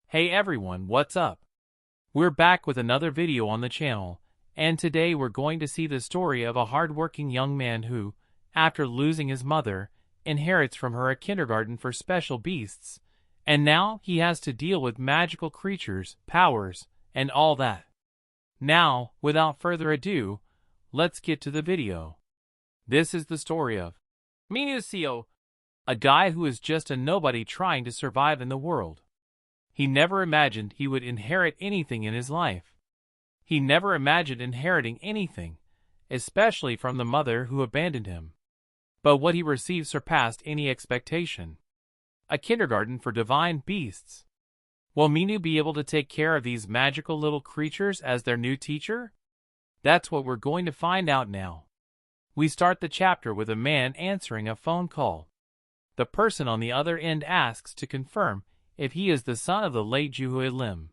Hey everyone, what's up? We're back with another video on the channel, and today we're going to see the story of a hardworking young man who, after losing his mother, inherits from her a kindergarten for special beasts, and now he has to deal with magical creatures, powers, and all that. Now, without further ado, let's get to the video. This is the story of Mythical, a guy who is just a nobody trying to survive in the world. He never imagined he would inherit anything in his life. He never imagined inheriting anything, especially from the mother who abandoned him. But what he received surpassed any expectation. A kindergarten for divine beasts. Will Minu be able to take care of these magical little creatures as their new teacher? That's what we're going to find out now. We start the chapter with a man answering a phone call. The person on the other end asks to confirm if he is the son of the late Juhui Lim.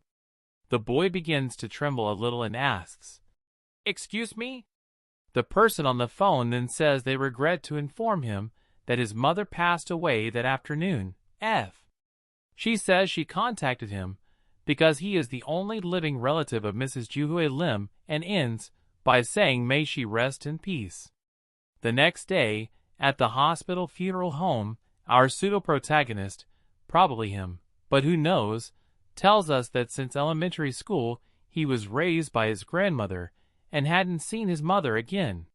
The boy begins to tremble a little and asks, "Excuse me?" The person on the phone then says they regret to inform him that his mother passed away that afternoon. She says she contacted him because he is the only living relative of Mrs. Juhui Lim and ends by saying may she rest in peace. The next day, at the hospital funeral home, our pseudo-protagonist, probably him, but who knows, tells us that since elementary school he was raised by his grandmother and hadn't seen his mother again.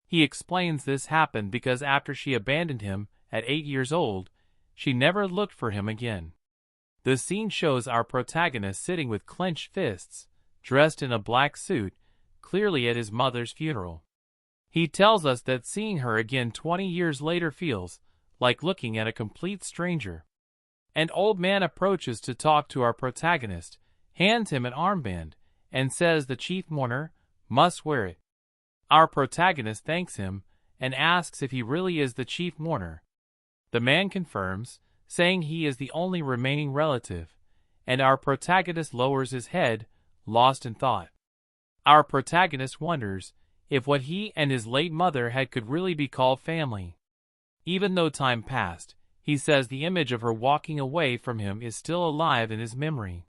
He explains this happened because after she abandoned him at 8 years old, she never looked for him again. The scene shows our protagonist sitting with clenched fists, dressed in a black suit, clearly at his mother's funeral. He tells us that seeing her again 20 years later feels like looking at a complete stranger. An old man approaches to talk to our protagonist, hands him an armband, and says the chief mourner must wear it. Our protagonist thanks him and asks if he really is the chief mourner. The man confirms, saying he is the only remaining relative, and our protagonist lowers his head, lost in thought. Our protagonist wonders if what he and his late mother had could really be called family. Even though time passed, he says the image of her walking away from him is still alive in his memory.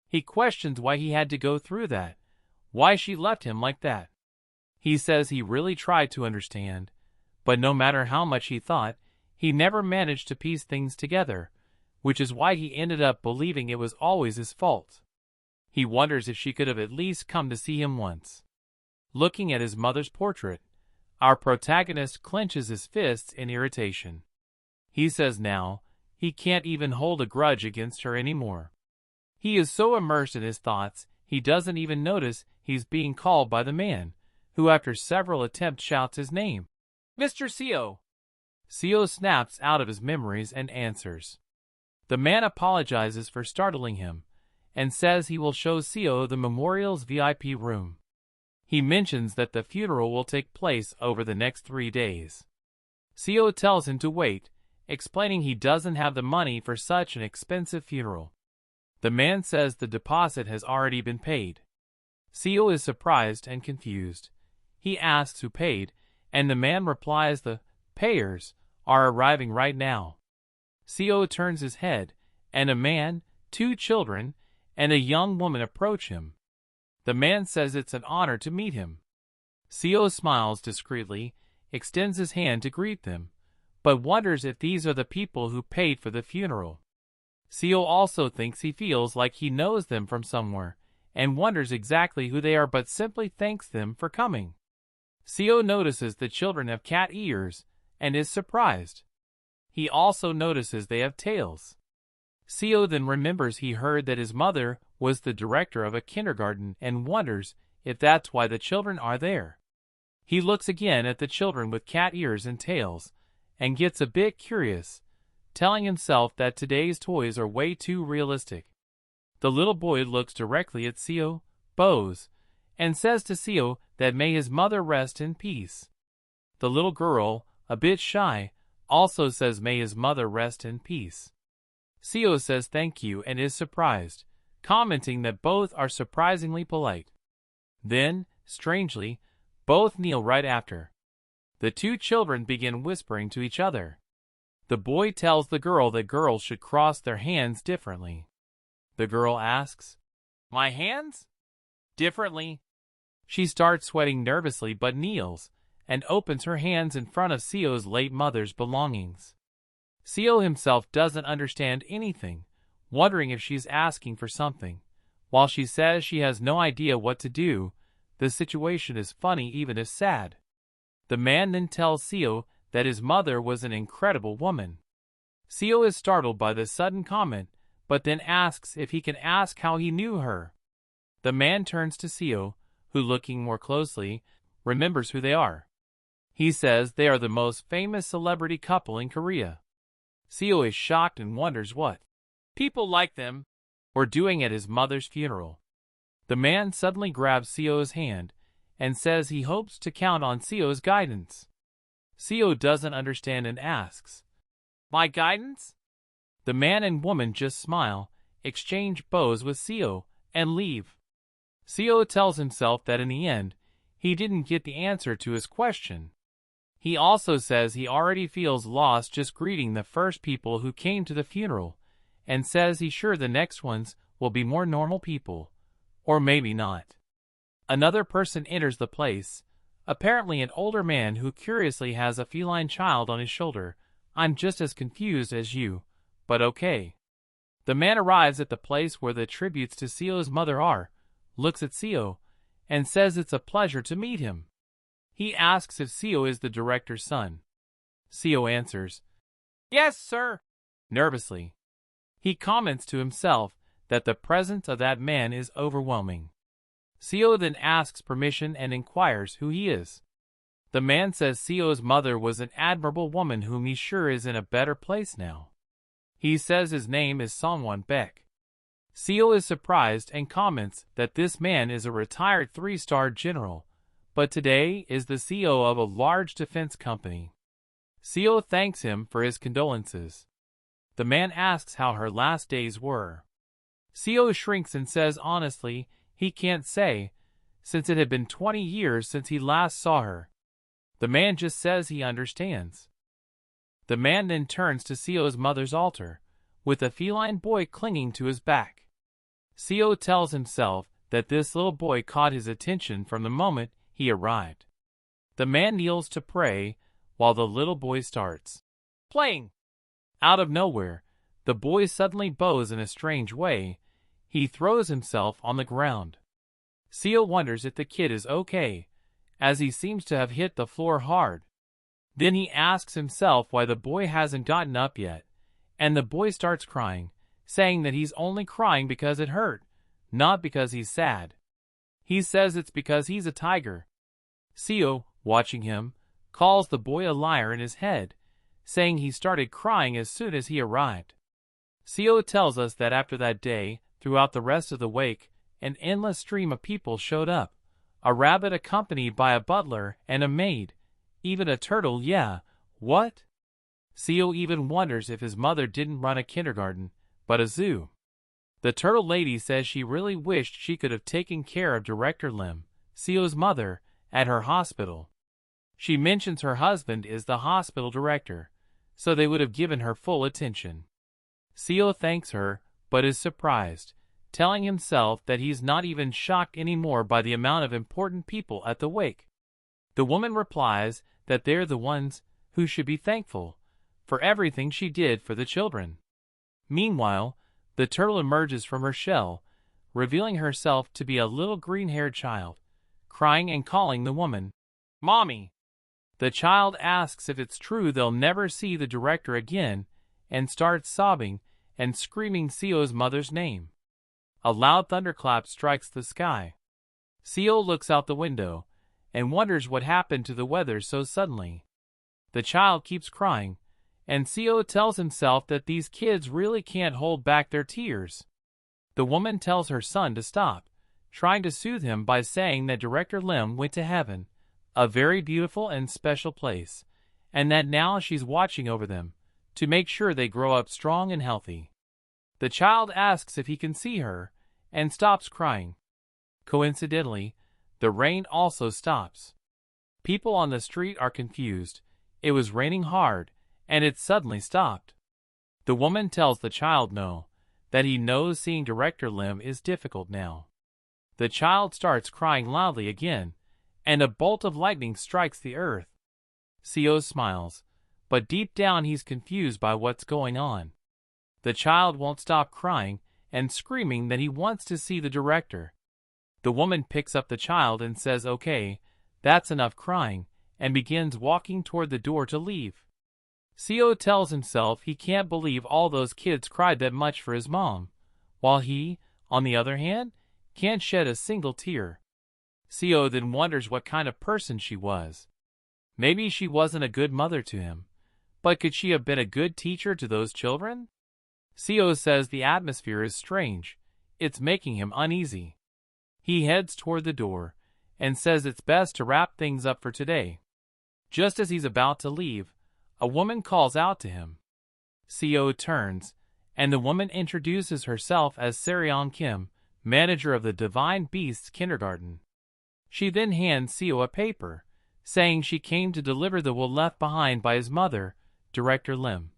He questions why he had to go through that, why she left him like that. He says he really tried to understand, but no matter how much he thought, he never managed to piece things together, which is why he ended up believing it was always his fault. He wonders if she could have at least come to see him once. Looking at his mother's portrait, our protagonist clenches his fists in irritation. He says now, he can't even hold a grudge against her anymore. He is so immersed in his thoughts, he doesn't even notice he's being called by the man, who after several attempts shouts his name. "Mr. Seo!" Seo snaps out of his memories and answers. The man apologizes for startling him, and says he will show Seo the memorial's VIP room. He mentions that the funeral will take place over the next 3 days. Seo tells him to wait, explaining he doesn't have the money for such an expensive funeral. The man says the deposit has already been paid. Seo is surprised and confused. He asks who paid, and the man replies the payers are arriving right now. Seo turns his head, and a man, 2 children, and a young woman approach him. The man says it's an honor to meet him. Seo smiles discreetly, extends his hand to greet them, but wonders if these are the people who paid for the funeral. Seo also thinks he feels like he knows them from somewhere, and wonders exactly who they are but simply thanks them for coming. Seo notices the children have cat ears, and is surprised. He also notices they have tails. Seo then remembers he heard that his mother was the director of a kindergarten and wonders if that's why the children are there. He looks again at the children with cat ears and tails, and gets a bit curious, telling himself that today's toys are way too realistic. The little boy looks directly at Seo, bows, and says to Seo that may his mother rest in peace. The little girl, a bit shy, also says may his mother rest in peace. Seo says thank you and is surprised, commenting that both are surprisingly polite. Then, strangely, both kneel right after. The 2 children begin whispering to each other. The boy tells the girl that girls should cross their hands differently. The girl asks. My hands? Differently. She starts sweating nervously but kneels and opens her hands in front of Seo's late mother's belongings. Seo himself doesn't understand anything, wondering if she's asking for something. While she says she has no idea what to do, the situation is funny even if sad. The man then tells Seo that his mother was an incredible woman. Seo is startled by this sudden comment, but then asks if he can ask how he knew her. The man turns to Seo, who, looking more closely, remembers who they are. He says they are the most famous celebrity couple in Korea. Seo is shocked and wonders what people like them were doing at his mother's funeral. The man suddenly grabs Seo's hand and says he hopes to count on Seo's guidance. Seo doesn't understand and asks, my guidance? The man and woman just smile, exchange bows with Seo, and leave. Seo tells himself that in the end, he didn't get the answer to his question. He also says he already feels lost just greeting the first people who came to the funeral, and says he's sure the next ones will be more normal people. Or maybe not. Another person enters the place, apparently an older man who curiously has a feline child on his shoulder. I'm just as confused as you, but okay. The man arrives at the place where the tributes to Seo's mother are, looks at Seo, and says it's a pleasure to meet him. He asks if Seo is the director's son. Seo answers, yes, sir, nervously. He comments to himself that the presence of that man is overwhelming. Seo then asks permission and inquires who he is. The man says Seo's mother was an admirable woman whom he's sure is in a better place now. He says his name is Songwon Baek. Seo is surprised and comments that this man is a retired 3-star general, but today is the CEO of a large defense company. Seo thanks him for his condolences. The man asks how her last days were. Seo shrinks and says honestly he can't say, since it had been 20 years since he last saw her. The man just says he understands. The man then turns to Seo's mother's altar, with a feline boy clinging to his back. Seo tells himself that this little boy caught his attention from the moment he arrived. The man kneels to pray, while the little boy starts playing. Out of nowhere, the boy suddenly bows in a strange way. He throws himself on the ground. Seo wonders if the kid is okay, as he seems to have hit the floor hard. Then he asks himself why the boy hasn't gotten up yet, and the boy starts crying, saying that he's only crying because it hurt, not because he's sad. He says it's because he's a tiger. Seo, watching him, calls the boy a liar in his head, saying he started crying as soon as he arrived. Seo tells us that after that day, throughout the rest of the wake, an endless stream of people showed up, a rabbit accompanied by a butler and a maid, even a turtle. Yeah, what? Seo even wonders if his mother didn't run a kindergarten, but a zoo. The turtle lady says she really wished she could have taken care of Director Lim, Seo's mother, at her hospital. She mentions her husband is the hospital director, so they would have given her full attention. Seo thanks her, but is surprised, telling himself that he's not even shocked anymore by the amount of important people at the wake. The woman replies that they're the ones who should be thankful for everything she did for the children. Meanwhile, the turtle emerges from her shell, revealing herself to be a little green-haired child, crying and calling the woman, Mommy. The child asks if it's true they'll never see the director again, and starts sobbing and screaming Seo's mother's name. A loud thunderclap strikes the sky. Seo looks out the window and wonders what happened to the weather so suddenly. The child keeps crying, and Seo tells himself that these kids really can't hold back their tears. The woman tells her son to stop, trying to soothe him by saying that Director Lim went to heaven, a very beautiful and special place, and that now she's watching over them to make sure they grow up strong and healthy. The child asks if he can see her and stops crying. Coincidentally, the rain also stops. People on the street are confused. It was raining hard, and it suddenly stopped. The woman tells the child no, that he knows seeing Director Lim is difficult now. The child starts crying loudly again, and a bolt of lightning strikes the earth. Seo smiles, but deep down he's confused by what's going on. The child won't stop crying and screaming that he wants to see the director. The woman picks up the child and says, "Okay, that's enough crying," and begins walking toward the door to leave. Seo tells himself he can't believe all those kids cried that much for his mom, while he, on the other hand, can't shed a single tear. Seo then wonders what kind of person she was. Maybe she wasn't a good mother to him, but could she have been a good teacher to those children? Seo says the atmosphere is strange. It's making him uneasy. He heads toward the door and says it's best to wrap things up for today. Just as he's about to leave, a woman calls out to him. Seo turns, and the woman introduces herself as Seryong Kim, manager of the Divine Beasts Kindergarten. She then hands Seo a paper, saying she came to deliver the will left behind by his mother, Director Lim.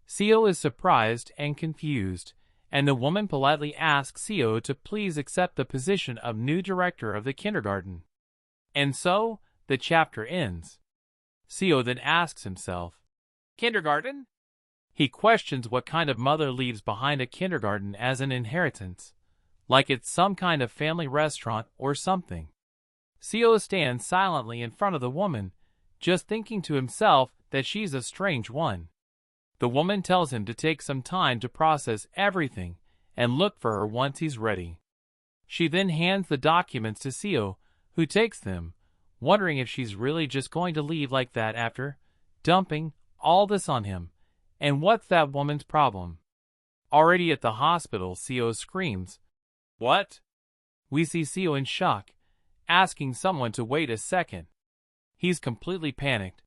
Seo is surprised and confused, and the woman politely asks Seo to please accept the position of new director of the kindergarten. And so, the chapter ends. Seo then asks himself, "Kindergarten?" He questions what kind of mother leaves behind a kindergarten as an inheritance, like it's some kind of family restaurant or something. Seo stands silently in front of the woman, just thinking to himself that she's a strange one. The woman tells him to take some time to process everything and look for her once he's ready. She then hands the documents to Seo, who takes them, wondering if she's really just going to leave like that after dumping all this on him. And what's that woman's problem? Already at the hospital, Seo screams, "What?" We see Seo in shock, asking someone to wait a second. He's completely panicked.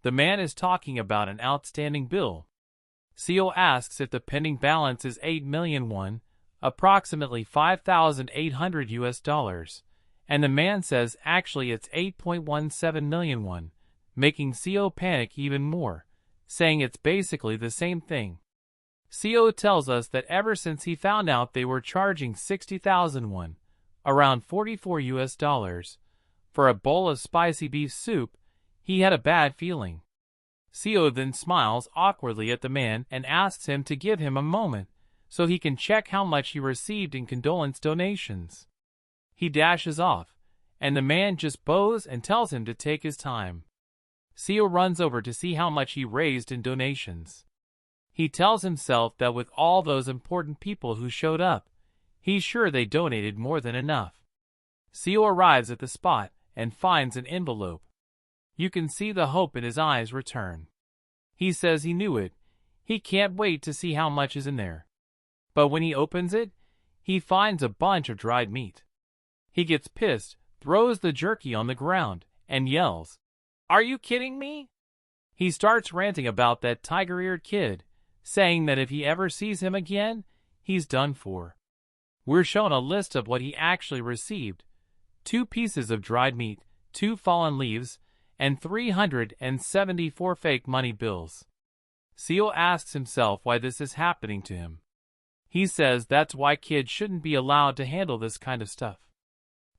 The man is talking about an outstanding bill. Seo asks if the pending balance is 8 million won, approximately $5,800, and the man says actually it's 8.17 million won, making Seo panic even more, saying it's basically the same thing. Seo tells us that ever since he found out they were charging 60,000 won, around $44, for a bowl of spicy beef soup, he had a bad feeling. Seo then smiles awkwardly at the man and asks him to give him a moment so he can check how much he received in condolence donations. He dashes off, and the man just bows and tells him to take his time. Seo runs over to see how much he raised in donations. He tells himself that with all those important people who showed up, he's sure they donated more than enough. Seo arrives at the spot and finds an envelope. You can see the hope in his eyes return. He says he knew it. He can't wait to see how much is in there. But when he opens it, he finds a bunch of dried meat. He gets pissed, throws the jerky on the ground, and yells, "Are you kidding me?" He starts ranting about that tiger-eared kid, saying that if he ever sees him again, he's done for. We're shown a list of what he actually received: 2 pieces of dried meat, 2 fallen leaves, and 374 fake money bills. Seo asks himself why this is happening to him. He says that's why kids shouldn't be allowed to handle this kind of stuff.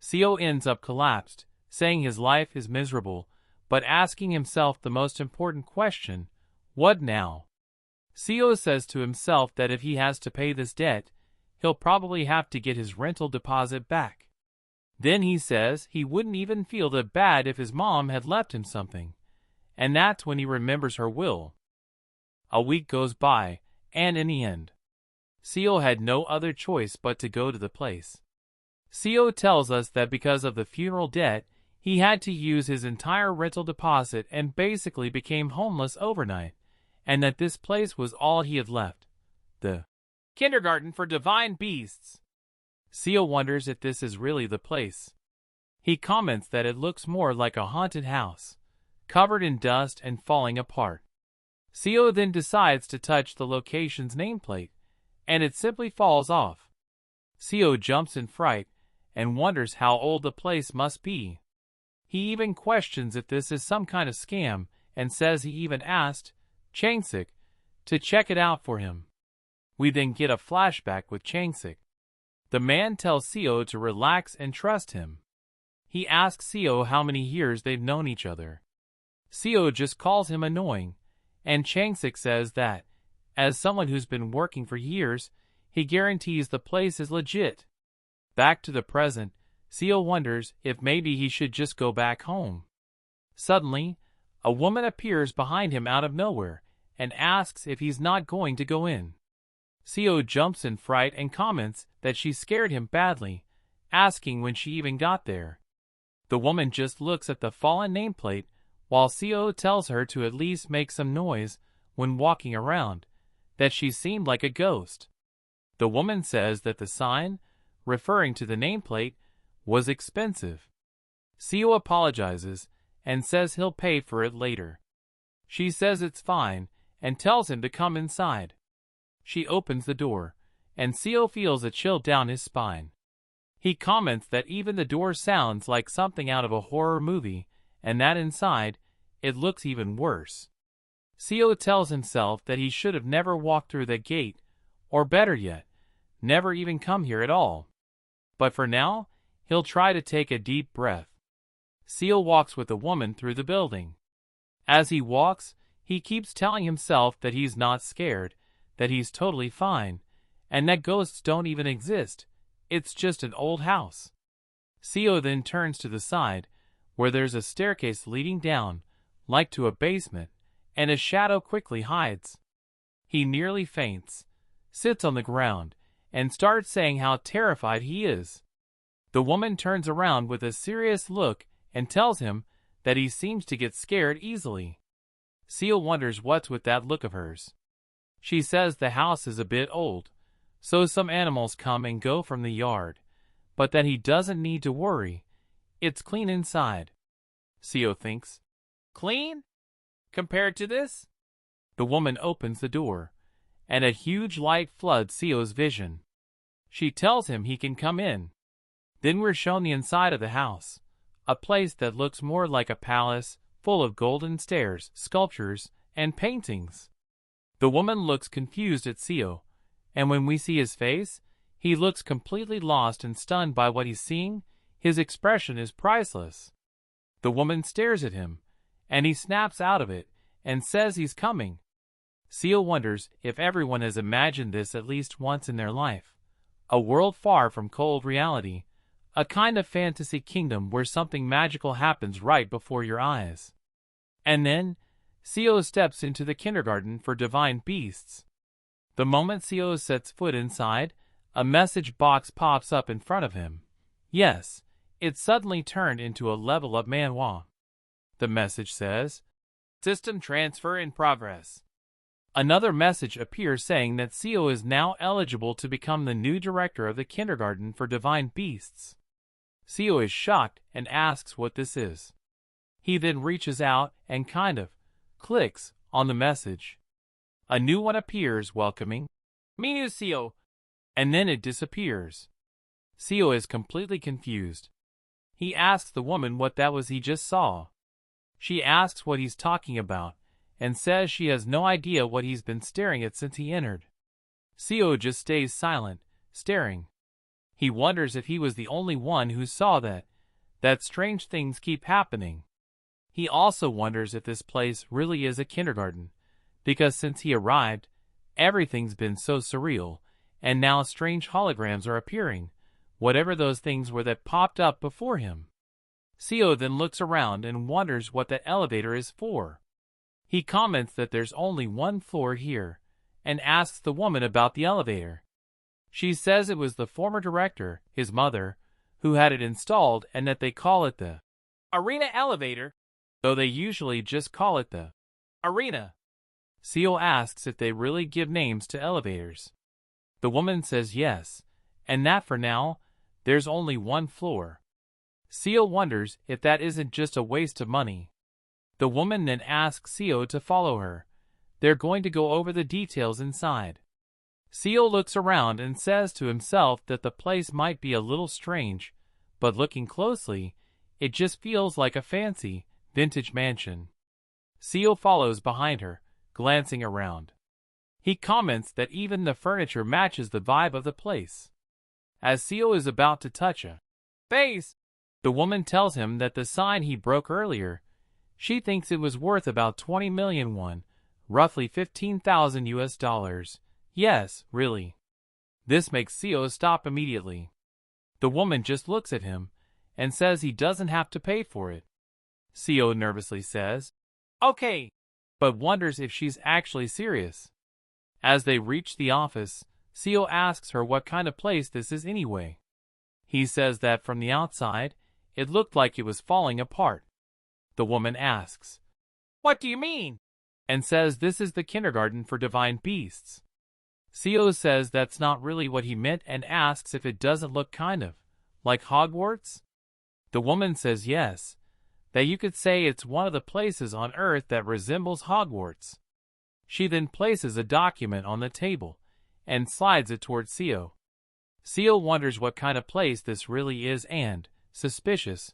Seo ends up collapsed, saying his life is miserable, but asking himself the most important question: what now? Seo says to himself that if he has to pay this debt, he'll probably have to get his rental deposit back. Then he says he wouldn't even feel that bad if his mom had left him something, and that's when he remembers her will. A week goes by, and in the end, Seo had no other choice but to go to the place. Seo tells us that because of the funeral debt, he had to use his entire rental deposit and basically became homeless overnight, and that this place was all he had left. The kindergarten for divine beasts. Seo wonders if this is really the place. He comments that it looks more like a haunted house, covered in dust and falling apart. Seo then decides to touch the location's nameplate, and it simply falls off. Seo jumps in fright and wonders how old the place must be. He even questions if this is some kind of scam and says he even asked Changsik to check it out for him. We then get a flashback with Changsik. The man tells Seo to relax and trust him. He asks Seo how many years they've known each other. Seo just calls him annoying, and Changsik says that, as someone who's been working for years, he guarantees the place is legit. Back to the present, Seo wonders if maybe he should just go back home. Suddenly, a woman appears behind him out of nowhere and asks if he's not going to go in. Seo jumps in fright and comments that she scared him badly, asking when she even got there. The woman just looks at the fallen nameplate while Seo tells her to at least make some noise when walking around, that she seemed like a ghost. The woman says that the sign, referring to the nameplate, was expensive. Seo apologizes and says he'll pay for it later. She says it's fine and tells him to come inside. She opens the door, and Seo feels a chill down his spine. He comments that even the door sounds like something out of a horror movie, and that inside, it looks even worse. Seo tells himself that he should have never walked through that gate, or better yet, never even come here at all. But for now, he'll try to take a deep breath. Seo walks with the woman through the building. As he walks, he keeps telling himself that he's not scared, that he's totally fine, and that ghosts don't even exist. It's just an old house. Seo then turns to the side, where there's a staircase leading down, like to a basement, and a shadow quickly hides. He nearly faints, sits on the ground, and starts saying how terrified he is. The woman turns around with a serious look and tells him that he seems to get scared easily. Seo wonders what's with that look of hers. She says the house is a bit old, so some animals come and go from the yard, but that he doesn't need to worry. It's clean inside. Seo thinks, clean? Compared to this? The woman opens the door, and a huge light floods Seo's vision. She tells him he can come in. Then we're shown the inside of the house, a place that looks more like a palace, full of golden stairs, sculptures, and paintings. The woman looks confused at Seo, and when we see his face, he looks completely lost and stunned by what he's seeing. His expression is priceless. The woman stares at him, and he snaps out of it and says he's coming. Seo wonders if everyone has imagined this at least once in their life. A world far from cold reality, a kind of fantasy kingdom where something magical happens right before your eyes. And then, Seo steps into the kindergarten for divine beasts. The moment Seo sets foot inside, a message box pops up in front of him. Yes, it suddenly turned into a level up manhwa. The message says, System transfer in progress. Another message appears saying that Seo is now eligible to become the new director of the kindergarten for divine beasts. Seo is shocked and asks what this is. He then reaches out and kind of clicks on the message. A new one appears welcoming, "Me Seo," and then it disappears. Seo is completely confused. He asks the woman what that was he just saw. She asks what he's talking about, and says she has no idea what he's been staring at since he entered. Seo just stays silent, staring. He wonders if he was the only one who saw that strange things keep happening. He also wonders if this place really is a kindergarten, because since he arrived, everything's been so surreal, and now strange holograms are appearing, whatever those things were that popped up before him. Seo then looks around and wonders what that elevator is for. He comments that there's only one floor here, and asks the woman about the elevator. She says it was the former director, his mother, who had it installed, and that they call it the arena elevator, though they usually just call it the arena. Seo asks if they really give names to elevators. The woman says yes, and that for now, there's only one floor. Seo wonders if that isn't just a waste of money. The woman then asks Seo to follow her. They're going to go over the details inside. Seo looks around and says to himself that the place might be a little strange, but looking closely, it just feels like a fancy, vintage mansion. Seo follows behind her, glancing around. He comments that even the furniture matches the vibe of the place. As Seo is about to touch a vase, the woman tells him that the sign he broke earlier, she thinks it was worth about 20 million won, roughly 15,000 US dollars. Yes, really. This makes Seo stop immediately. The woman just looks at him and says he doesn't have to pay for it. Seo nervously says, "Okay," but wonders if she's actually serious. As they reach the office, Seo asks her what kind of place this is anyway. He says that from the outside, it looked like it was falling apart. The woman asks, "What do you mean?" and says this is the kindergarten for divine beasts. Seo says that's not really what he meant and asks if it doesn't look kind of like Hogwarts. The woman says yes, that you could say it's one of the places on Earth that resembles Hogwarts. She then places a document on the table and slides it towards Seo. Seo wonders what kind of place this really is and, suspicious,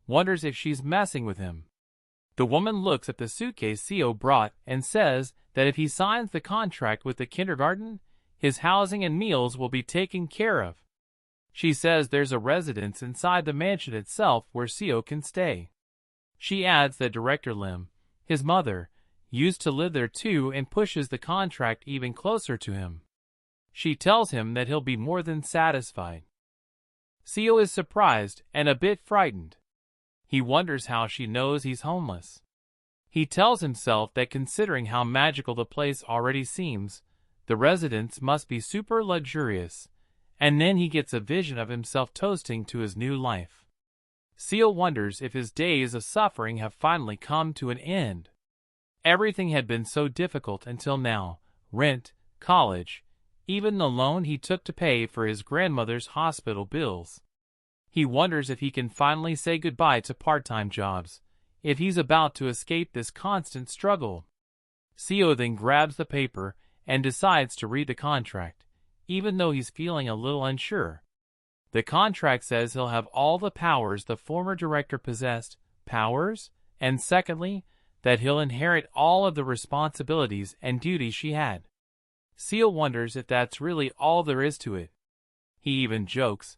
wonders if she's messing with him. The woman looks at the suitcase Seo brought and says that if he signs the contract with the kindergarten, his housing and meals will be taken care of. She says there's a residence inside the mansion itself where Seo can stay. She adds that Director Lim, his mother, used to live there too and pushes the contract even closer to him. She tells him that he'll be more than satisfied. Seo is surprised and a bit frightened. He wonders how she knows he's homeless. He tells himself that considering how magical the place already seems, the residence must be super luxurious, and then he gets a vision of himself toasting to his new life. Seo wonders if his days of suffering have finally come to an end. Everything had been so difficult until now: rent, college, even the loan he took to pay for his grandmother's hospital bills. He wonders if he can finally say goodbye to part-time jobs, if he's about to escape this constant struggle. Seo then grabs the paper and decides to read the contract, even though he's feeling a little unsure. The contract says he'll have all the powers the former director possessed, powers, and secondly, that he'll inherit all of the responsibilities and duties she had. Seo wonders if that's really all there is to it. He even jokes,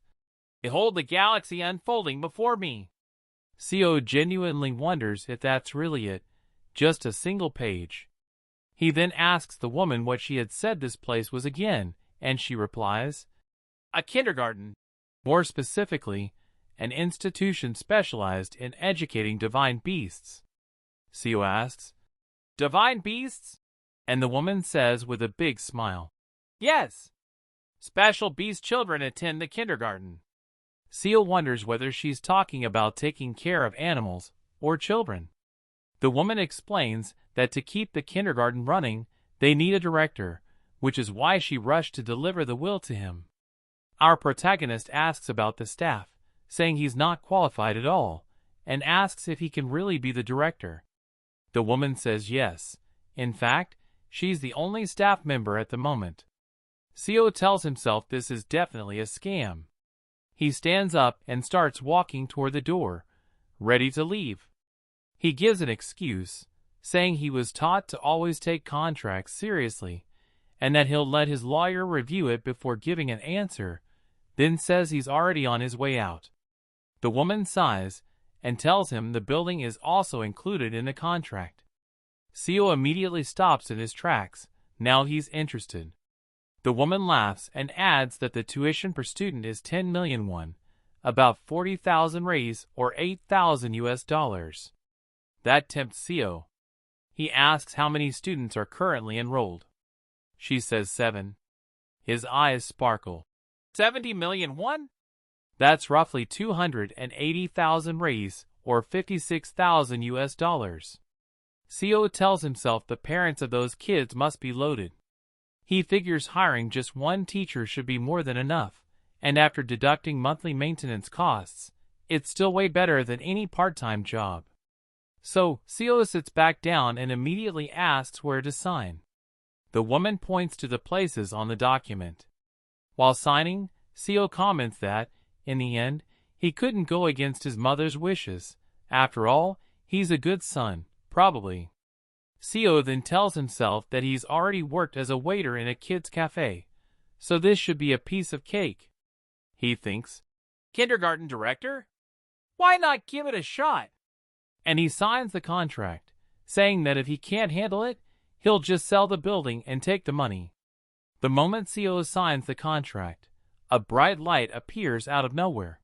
"Behold the galaxy unfolding before me." Seo genuinely wonders if that's really it, just a single page. He then asks the woman what she had said this place was again, and she replies, "A kindergarten. More specifically, an institution specialized in educating divine beasts." Seo asks, "Divine beasts?" And the woman says with a big smile, "Yes. Special beast children attend the kindergarten." Seo wonders whether she's talking about taking care of animals or children. The woman explains that to keep the kindergarten running, they need a director, which is why she rushed to deliver the will to him. Our protagonist asks about the staff, saying he's not qualified at all, and asks if he can really be the director. The woman says yes. In fact, she's the only staff member at the moment. Seo tells himself this is definitely a scam. He stands up and starts walking toward the door, ready to leave. He gives an excuse, saying he was taught to always take contracts seriously, and that he'll let his lawyer review it before giving an answer, then says he's already on his way out. The woman sighs and tells him the building is also included in the contract. Seo immediately stops in his tracks. Now he's interested. The woman laughs and adds that the tuition per student is 10 million won, about 40,000 reis or 8,000 US dollars. That tempts Seo. He asks how many students are currently enrolled. She says 7. His eyes sparkle. 70 million won? That's roughly 280,000 reis or 56,000 US dollars. Seo tells himself the parents of those kids must be loaded. He figures hiring just one teacher should be more than enough, and after deducting monthly maintenance costs, it's still way better than any part-time job. So, Seo sits back down and immediately asks where to sign. The woman points to the places on the document. While signing, Seo comments that, in the end, he couldn't go against his mother's wishes. After all, he's a good son, probably. Seo then tells himself that he's already worked as a waiter in a kid's cafe, so this should be a piece of cake. He thinks, kindergarten director? Why not give it a shot? And he signs the contract, saying that if he can't handle it, he'll just sell the building and take the money. The moment Seo signs the contract, a bright light appears out of nowhere.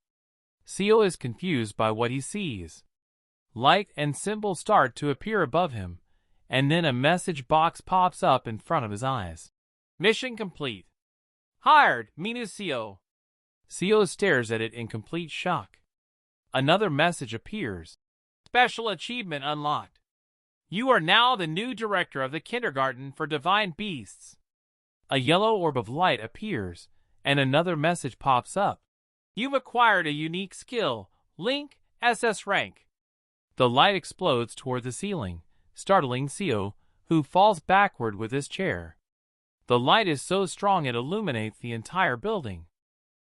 Seo is confused by what he sees. Light and symbols start to appear above him, and then a message box pops up in front of his eyes. Mission complete. Hired, Minu Seo. Seo stares at it in complete shock. Another message appears. Special achievement unlocked. You are now the new director of the kindergarten for divine beasts. A yellow orb of light appears, and another message pops up. You've acquired a unique skill, Link SS rank. The light explodes toward the ceiling, startling Seo, who falls backward with his chair. The light is so strong it illuminates the entire building.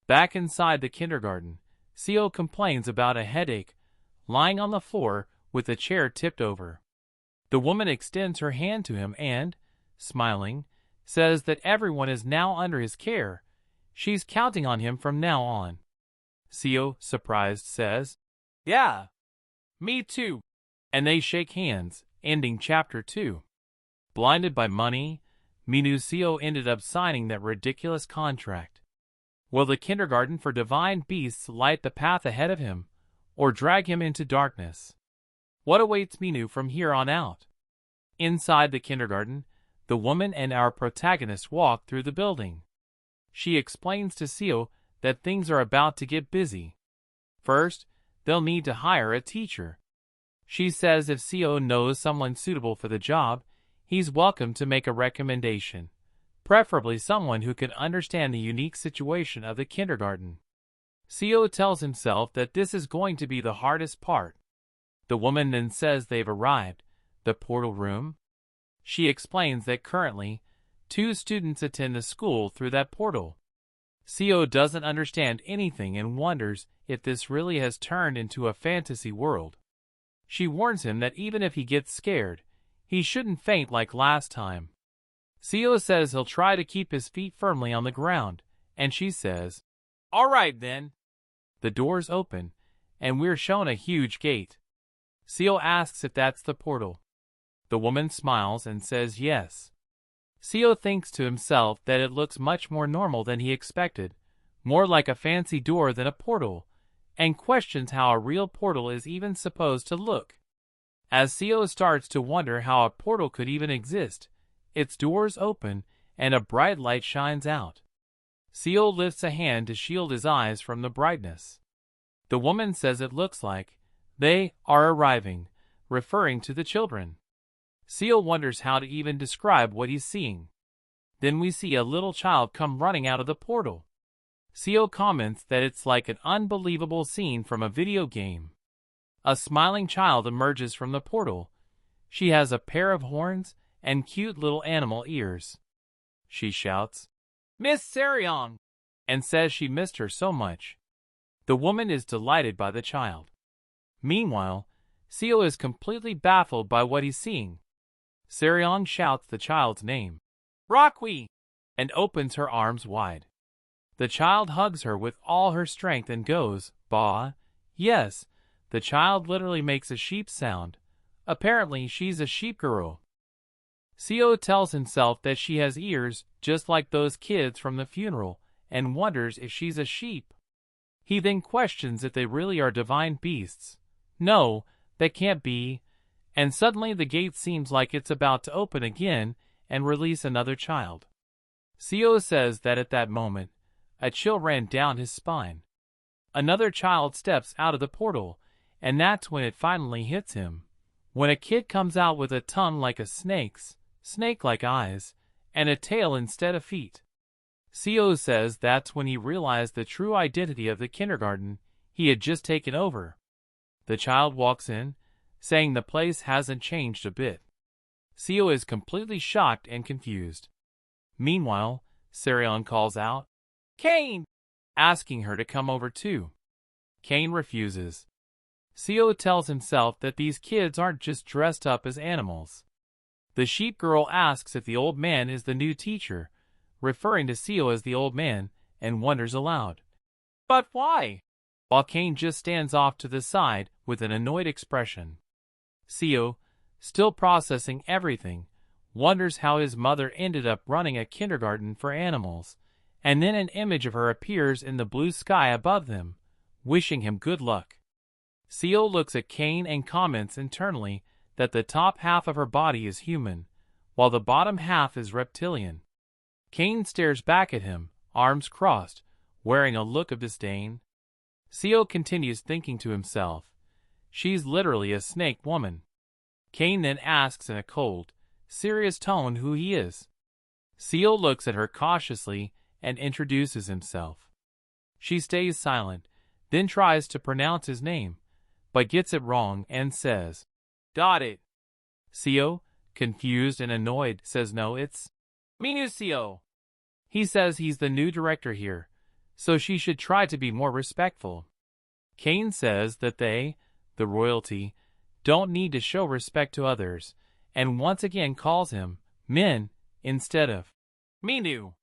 Back inside the kindergarten, Seo complains about a headache, lying on the floor with the chair tipped over. The woman extends her hand to him and, smiling, says that everyone is now under his care. She's counting on him from now on. Seo, surprised, says, Yeah, me too. And they shake hands, ending Chapter 2. Blinded by money, Minu Seo ended up signing that ridiculous contract. Will the kindergarten for divine beasts light the path ahead of him, or drag him into darkness? What awaits Minu from here on out? Inside the kindergarten, the woman and our protagonist walk through the building. She explains to Seo that things are about to get busy. First, they'll need to hire a teacher. She says if Seo knows someone suitable for the job, he's welcome to make a recommendation, preferably someone who can understand the unique situation of the kindergarten. Seo tells himself that this is going to be the hardest part. The woman then says they've arrived, the portal room. She explains that currently, 2 students attend the school through that portal. Seo doesn't understand anything and wonders if this really has turned into a fantasy world. She warns him that even if he gets scared, he shouldn't faint like last time. Seo says he'll try to keep his feet firmly on the ground, and she says, All right then. The doors open, and we're shown a huge gate. Seo asks if that's the portal. The woman smiles and says yes. Seo thinks to himself that it looks much more normal than he expected, more like a fancy door than a portal, and questions how a real portal is even supposed to look. As Seo starts to wonder how a portal could even exist, its doors open and a bright light shines out. Seo lifts a hand to shield his eyes from the brightness. The woman says it looks like they are arriving, referring to the children. Seo wonders how to even describe what he's seeing. Then we see a little child come running out of the portal. Seo comments that it's like an unbelievable scene from a video game. A smiling child emerges from the portal. She has a pair of horns and cute little animal ears. She shouts, Miss Seryong, and says she missed her so much. The woman is delighted by the child. Meanwhile, Seo is completely baffled by what he's seeing. Seryong shouts the child's name, Rockwi, and opens her arms wide. The child hugs her with all her strength and goes, Bah. Yes, the child literally makes a sheep sound. Apparently she's a sheep girl. Seo tells himself that she has ears just like those kids from the funeral and wonders if she's a sheep. He then questions if they really are divine beasts. No, they can't be. And suddenly the gate seems like it's about to open again and release another child. Seo says that at that moment, a chill ran down his spine. Another child steps out of the portal, and that's when it finally hits him. When a kid comes out with a tongue like a snake's, snake-like eyes, and a tail instead of feet. Seo says that's when he realized the true identity of the kindergarten he had just taken over. The child walks in, saying the place hasn't changed a bit. Seo is completely shocked and confused. Meanwhile, Seryong calls out, Kane! Asking her to come over too. Kane refuses. Seo tells himself that these kids aren't just dressed up as animals. The sheep girl asks if the old man is the new teacher, referring to Seo as the old man, and wonders aloud. But why? While Kane just stands off to the side with an annoyed expression. Seo, still processing everything, wonders how his mother ended up running a kindergarten for animals, and then an image of her appears in the blue sky above them, wishing him good luck. Seo looks at Kane and comments internally that the top half of her body is human, while the bottom half is reptilian. Kane stares back at him, arms crossed, wearing a look of disdain. Seo continues thinking to himself, she's literally a snake woman. Kane then asks in a cold, serious tone who he is. Seo looks at her cautiously and introduces himself. She stays silent, then tries to pronounce his name, but gets it wrong and says, "Got it." Seo, confused and annoyed, says no, it's Seo. He says he's the new director here, so she should try to be more respectful. Kane says that they, the royalty, don't need to show respect to others, and once again calls him Min instead of Minu.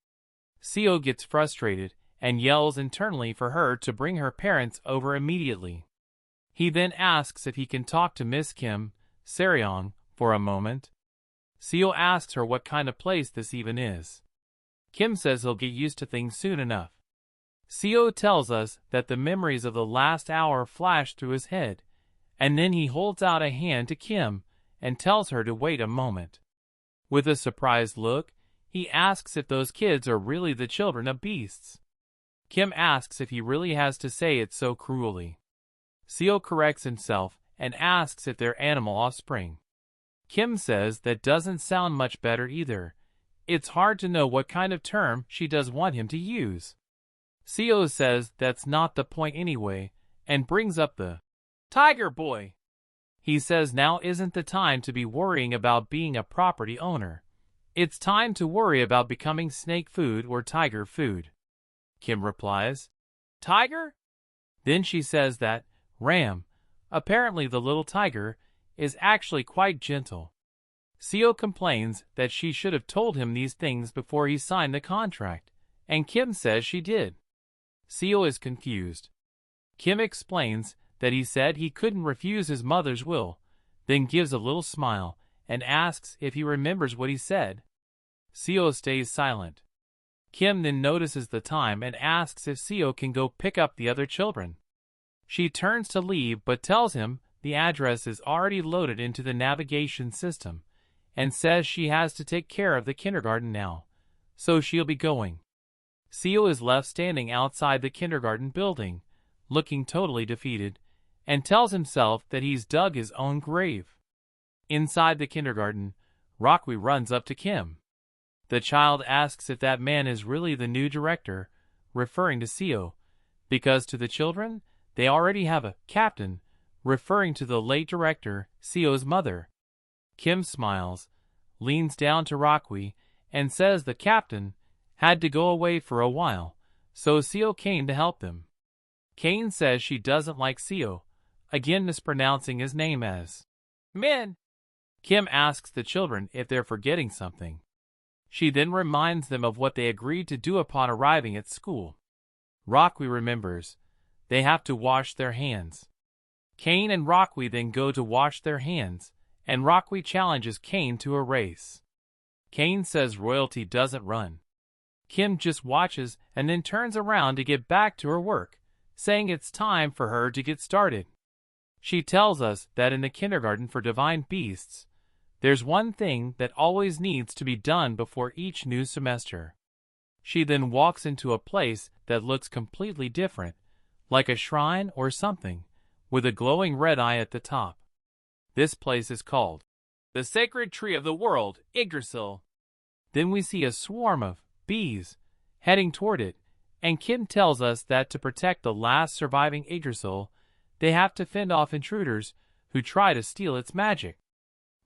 Seo gets frustrated and yells internally for her to bring her parents over immediately. He then asks if he can talk to Miss Kim Seryong for a moment. Seo asks her what kind of place this even is. Kim says he'll get used to things soon enough. Seo tells us that the memories of the last hour flash through his head, and then he holds out a hand to Kim and tells her to wait a moment. With a surprised look, he asks if those kids are really the children of beasts. Kim asks if he really has to say it so cruelly. Seo corrects himself and asks if they're animal offspring. Kim says that doesn't sound much better either. It's hard to know what kind of term she does want him to use. Seo says that's not the point anyway, and brings up the tiger boy. He says now isn't the time to be worrying about being a property owner. It's time to worry about becoming snake food or tiger food. Kim replies, "Tiger?" Then she says that Ram, apparently the little tiger, is actually quite gentle. Seo complains that she should have told him these things before he signed the contract, and Kim says she did. Seo is confused. Kim explains that he said he couldn't refuse his mother's will, then gives a little smile and asks if he remembers what he said. Seo stays silent. Kim then notices the time and asks if Seo can go pick up the other children. She turns to leave but tells him the address is already loaded into the navigation system and says she has to take care of the kindergarten now, so she'll be going. Seo is left standing outside the kindergarten building, looking totally defeated, and tells himself that he's dug his own grave. Inside the kindergarten, Rockwe runs up to Kim. The child asks if that man is really the new director, referring to Seo, because to the children, they already have a captain, referring to the late director, Seo's mother. Kim smiles, leans down to Rockwe, and says the captain had to go away for a while, so Seo came to help them. Kane says she doesn't like Seo, again mispronouncing his name as Min. Kim asks the children if they're forgetting something. She then reminds them of what they agreed to do upon arriving at school. Rockwe remembers. They have to wash their hands. Kane and Rockwe then go to wash their hands, and Rockwe challenges Kane to a race. Kane says royalty doesn't run. Kim just watches and then turns around to get back to her work, saying it's time for her to get started. She tells us that in the kindergarten for divine beasts, there's one thing that always needs to be done before each new semester. She then walks into a place that looks completely different, like a shrine or something, with a glowing red eye at the top. This place is called the Sacred Tree of the World, Yggdrasil. Then we see a swarm of bees heading toward it, and Kim tells us that to protect the last surviving Yggdrasil, they have to fend off intruders who try to steal its magic.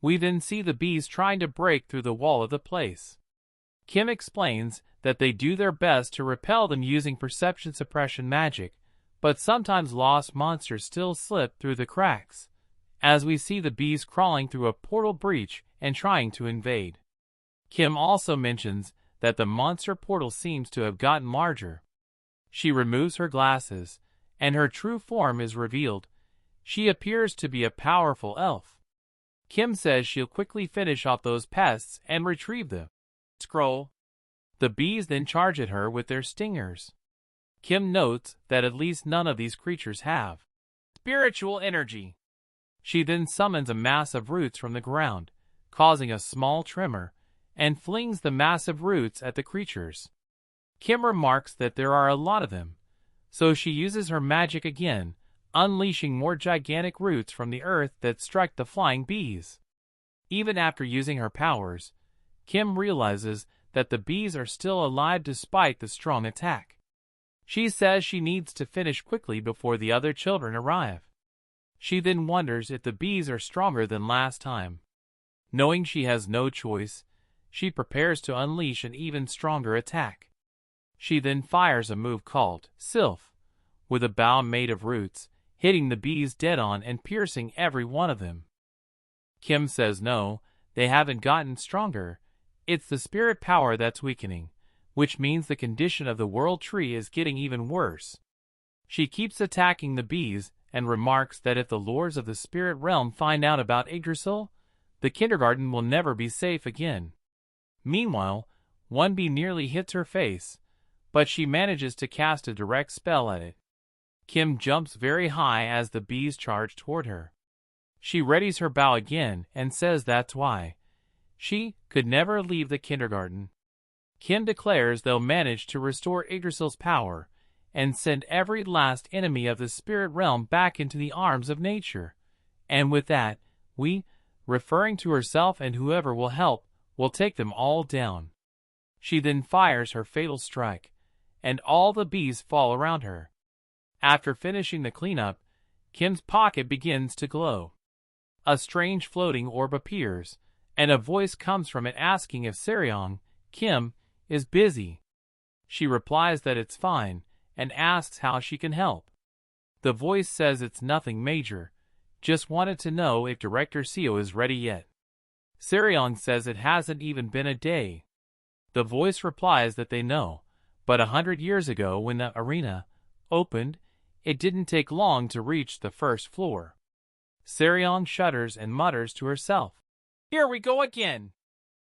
We then see the bees trying to break through the wall of the place. Kim explains that they do their best to repel them using perception suppression magic, but sometimes lost monsters still slip through the cracks, as we see the bees crawling through a portal breach and trying to invade. Kim also mentions that the monster portal seems to have gotten larger. She removes her glasses, and her true form is revealed. She appears to be a powerful elf. Kim says she'll quickly finish off those pests and retrieve the scroll. The bees then charge at her with their stingers. Kim notes that at least none of these creatures have spiritual energy. She then summons a mass of roots from the ground, causing a small tremor, and flings the massive roots at the creatures. Kim remarks that there are a lot of them, so she uses her magic again, unleashing more gigantic roots from the earth that strike the flying bees. Even after using her powers, Kim realizes that the bees are still alive despite the strong attack. She says she needs to finish quickly before the other children arrive. She then wonders if the bees are stronger than last time. Knowing she has no choice, she prepares to unleash an even stronger attack. She then fires a move called Sylph, with a bow made of roots, hitting the bees dead on and piercing every one of them. Kim says no, they haven't gotten stronger. It's the spirit power that's weakening, which means the condition of the world tree is getting even worse. She keeps attacking the bees and remarks that if the lords of the spirit realm find out about Yggdrasil, the kindergarten will never be safe again. Meanwhile, one bee nearly hits her face, but she manages to cast a direct spell at it. Kim jumps very high as the bees charge toward her. She readies her bow again and says that's why she could never leave the kindergarten. Kim declares they'll manage to restore Yggdrasil's power and send every last enemy of the spirit realm back into the arms of nature. And with that, we, referring to herself and whoever will help, will take them all down. She then fires her fatal strike, and all the bees fall around her. After finishing the cleanup, Kim's pocket begins to glow. A strange floating orb appears, and a voice comes from it asking if Seryong, Kim, is busy. She replies that it's fine, and asks how she can help. The voice says it's nothing major, just wanted to know if Director Seo is ready yet. Seryong says it hasn't even been a day. The voice replies that they know, but 100 years ago when the arena opened, it didn't take long to reach the first floor. Seryong shudders and mutters to herself, "Here we go again."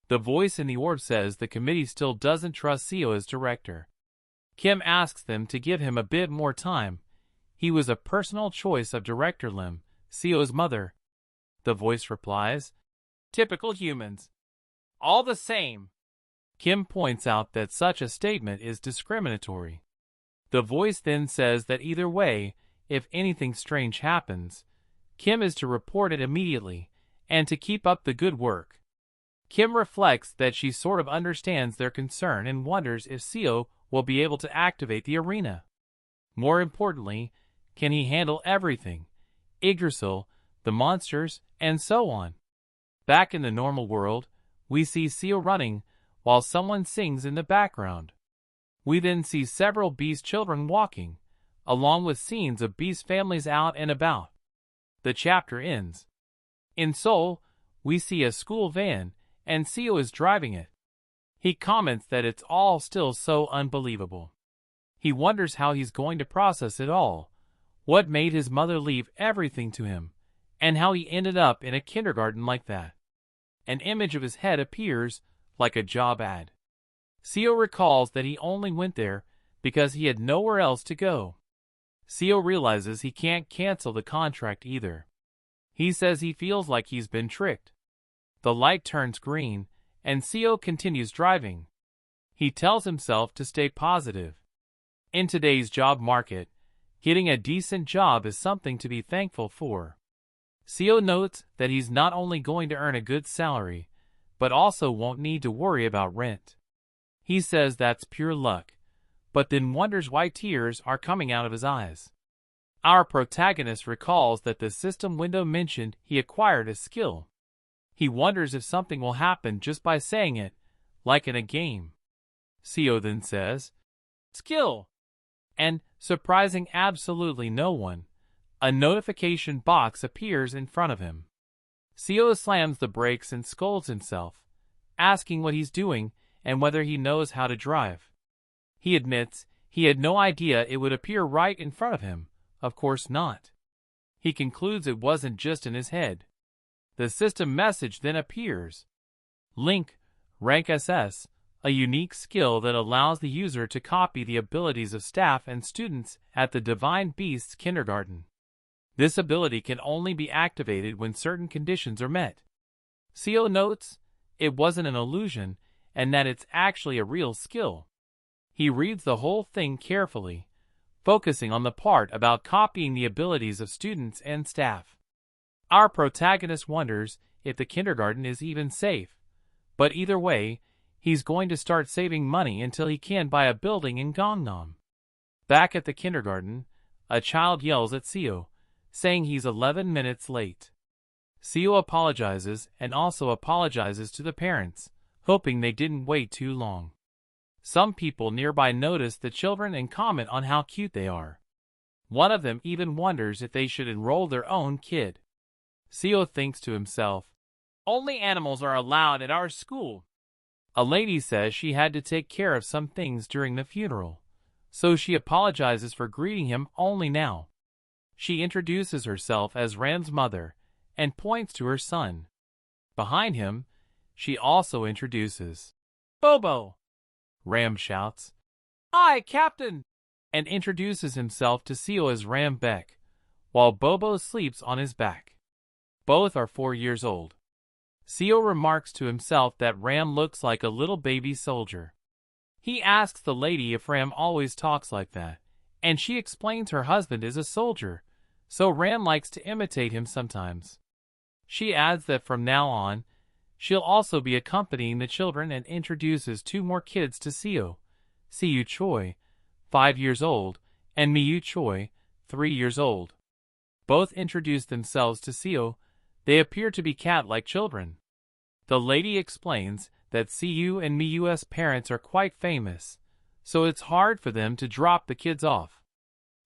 The voice in the orb says the committee still doesn't trust Seo as director. Kim asks them to give him a bit more time. He was a personal choice of Director Lim, Seo's mother. The voice replies, "Typical humans. All the same." Kim points out that such a statement is discriminatory. The voice then says that either way, if anything strange happens, Kim is to report it immediately, and to keep up the good work. Kim reflects that she sort of understands their concern and wonders if Seo will be able to activate the arena. More importantly, can he handle everything? Yggdrasil, the monsters, and so on. Back in the normal world, we see Seo running, while someone sings in the background. We then see several Beast children walking, along with scenes of Beast families out and about. The chapter ends. In Seoul, we see a school van, and Seo is driving it. He comments that it's all still so unbelievable. He wonders how he's going to process it all, what made his mother leave everything to him, and how he ended up in a kindergarten like that. An image of his head appears, like a job ad. Seo recalls that he only went there because he had nowhere else to go. Seo realizes he can't cancel the contract either. He says he feels like he's been tricked. The light turns green, and Seo continues driving. He tells himself to stay positive. In today's job market, getting a decent job is something to be thankful for. Seo notes that he's not only going to earn a good salary, but also won't need to worry about rent. He says that's pure luck, but then wonders why tears are coming out of his eyes. Our protagonist recalls that the system window mentioned he acquired a skill. He wonders if something will happen just by saying it, like in a game. Seo then says, "Skill!" And, surprising absolutely no one, a notification box appears in front of him. Seo slams the brakes and scolds himself, asking what he's doing and whether he knows how to drive. He admits he had no idea it would appear right in front of him. Of course not. He concludes it wasn't just in his head. The system message then appears. Link, Rank SS, a unique skill that allows the user to copy the abilities of staff and students at the Divine Beasts Kindergarten. This ability can only be activated when certain conditions are met. Seo notes it wasn't an illusion and that it's actually a real skill. He reads the whole thing carefully, focusing on the part about copying the abilities of students and staff. Our protagonist wonders if the kindergarten is even safe, but either way, he's going to start saving money until he can buy a building in Gangnam. Back at the kindergarten, a child yells at Seo, saying he's 11 minutes late. Seo apologizes and also apologizes to the parents, hoping they didn't wait too long. Some people nearby notice the children and comment on how cute they are. One of them even wonders if they should enroll their own kid. Seo thinks to himself, "Only animals are allowed at our school." A lady says she had to take care of some things during the funeral, so she apologizes for greeting him only now. She introduces herself as Ram's mother and points to her son. Behind him, she also introduces Bobo. Ram shouts, "Hi, Captain!" and introduces himself to Seo as Ram Beck, while Bobo sleeps on his back. Both are 4 years old. Seo remarks to himself that Ram looks like a little baby soldier. He asks the lady if Ram always talks like that, and she explains her husband is a soldier, so Ram likes to imitate him sometimes. She adds that from now on, she'll also be accompanying the children and introduces 2 more kids to Seo, Siyu Choi, 5 years old, and Miyu Choi, 3 years old. Both introduce themselves to Seo. They appear to be cat-like children. The lady explains that Siyu and Miyu's parents are quite famous, so it's hard for them to drop the kids off.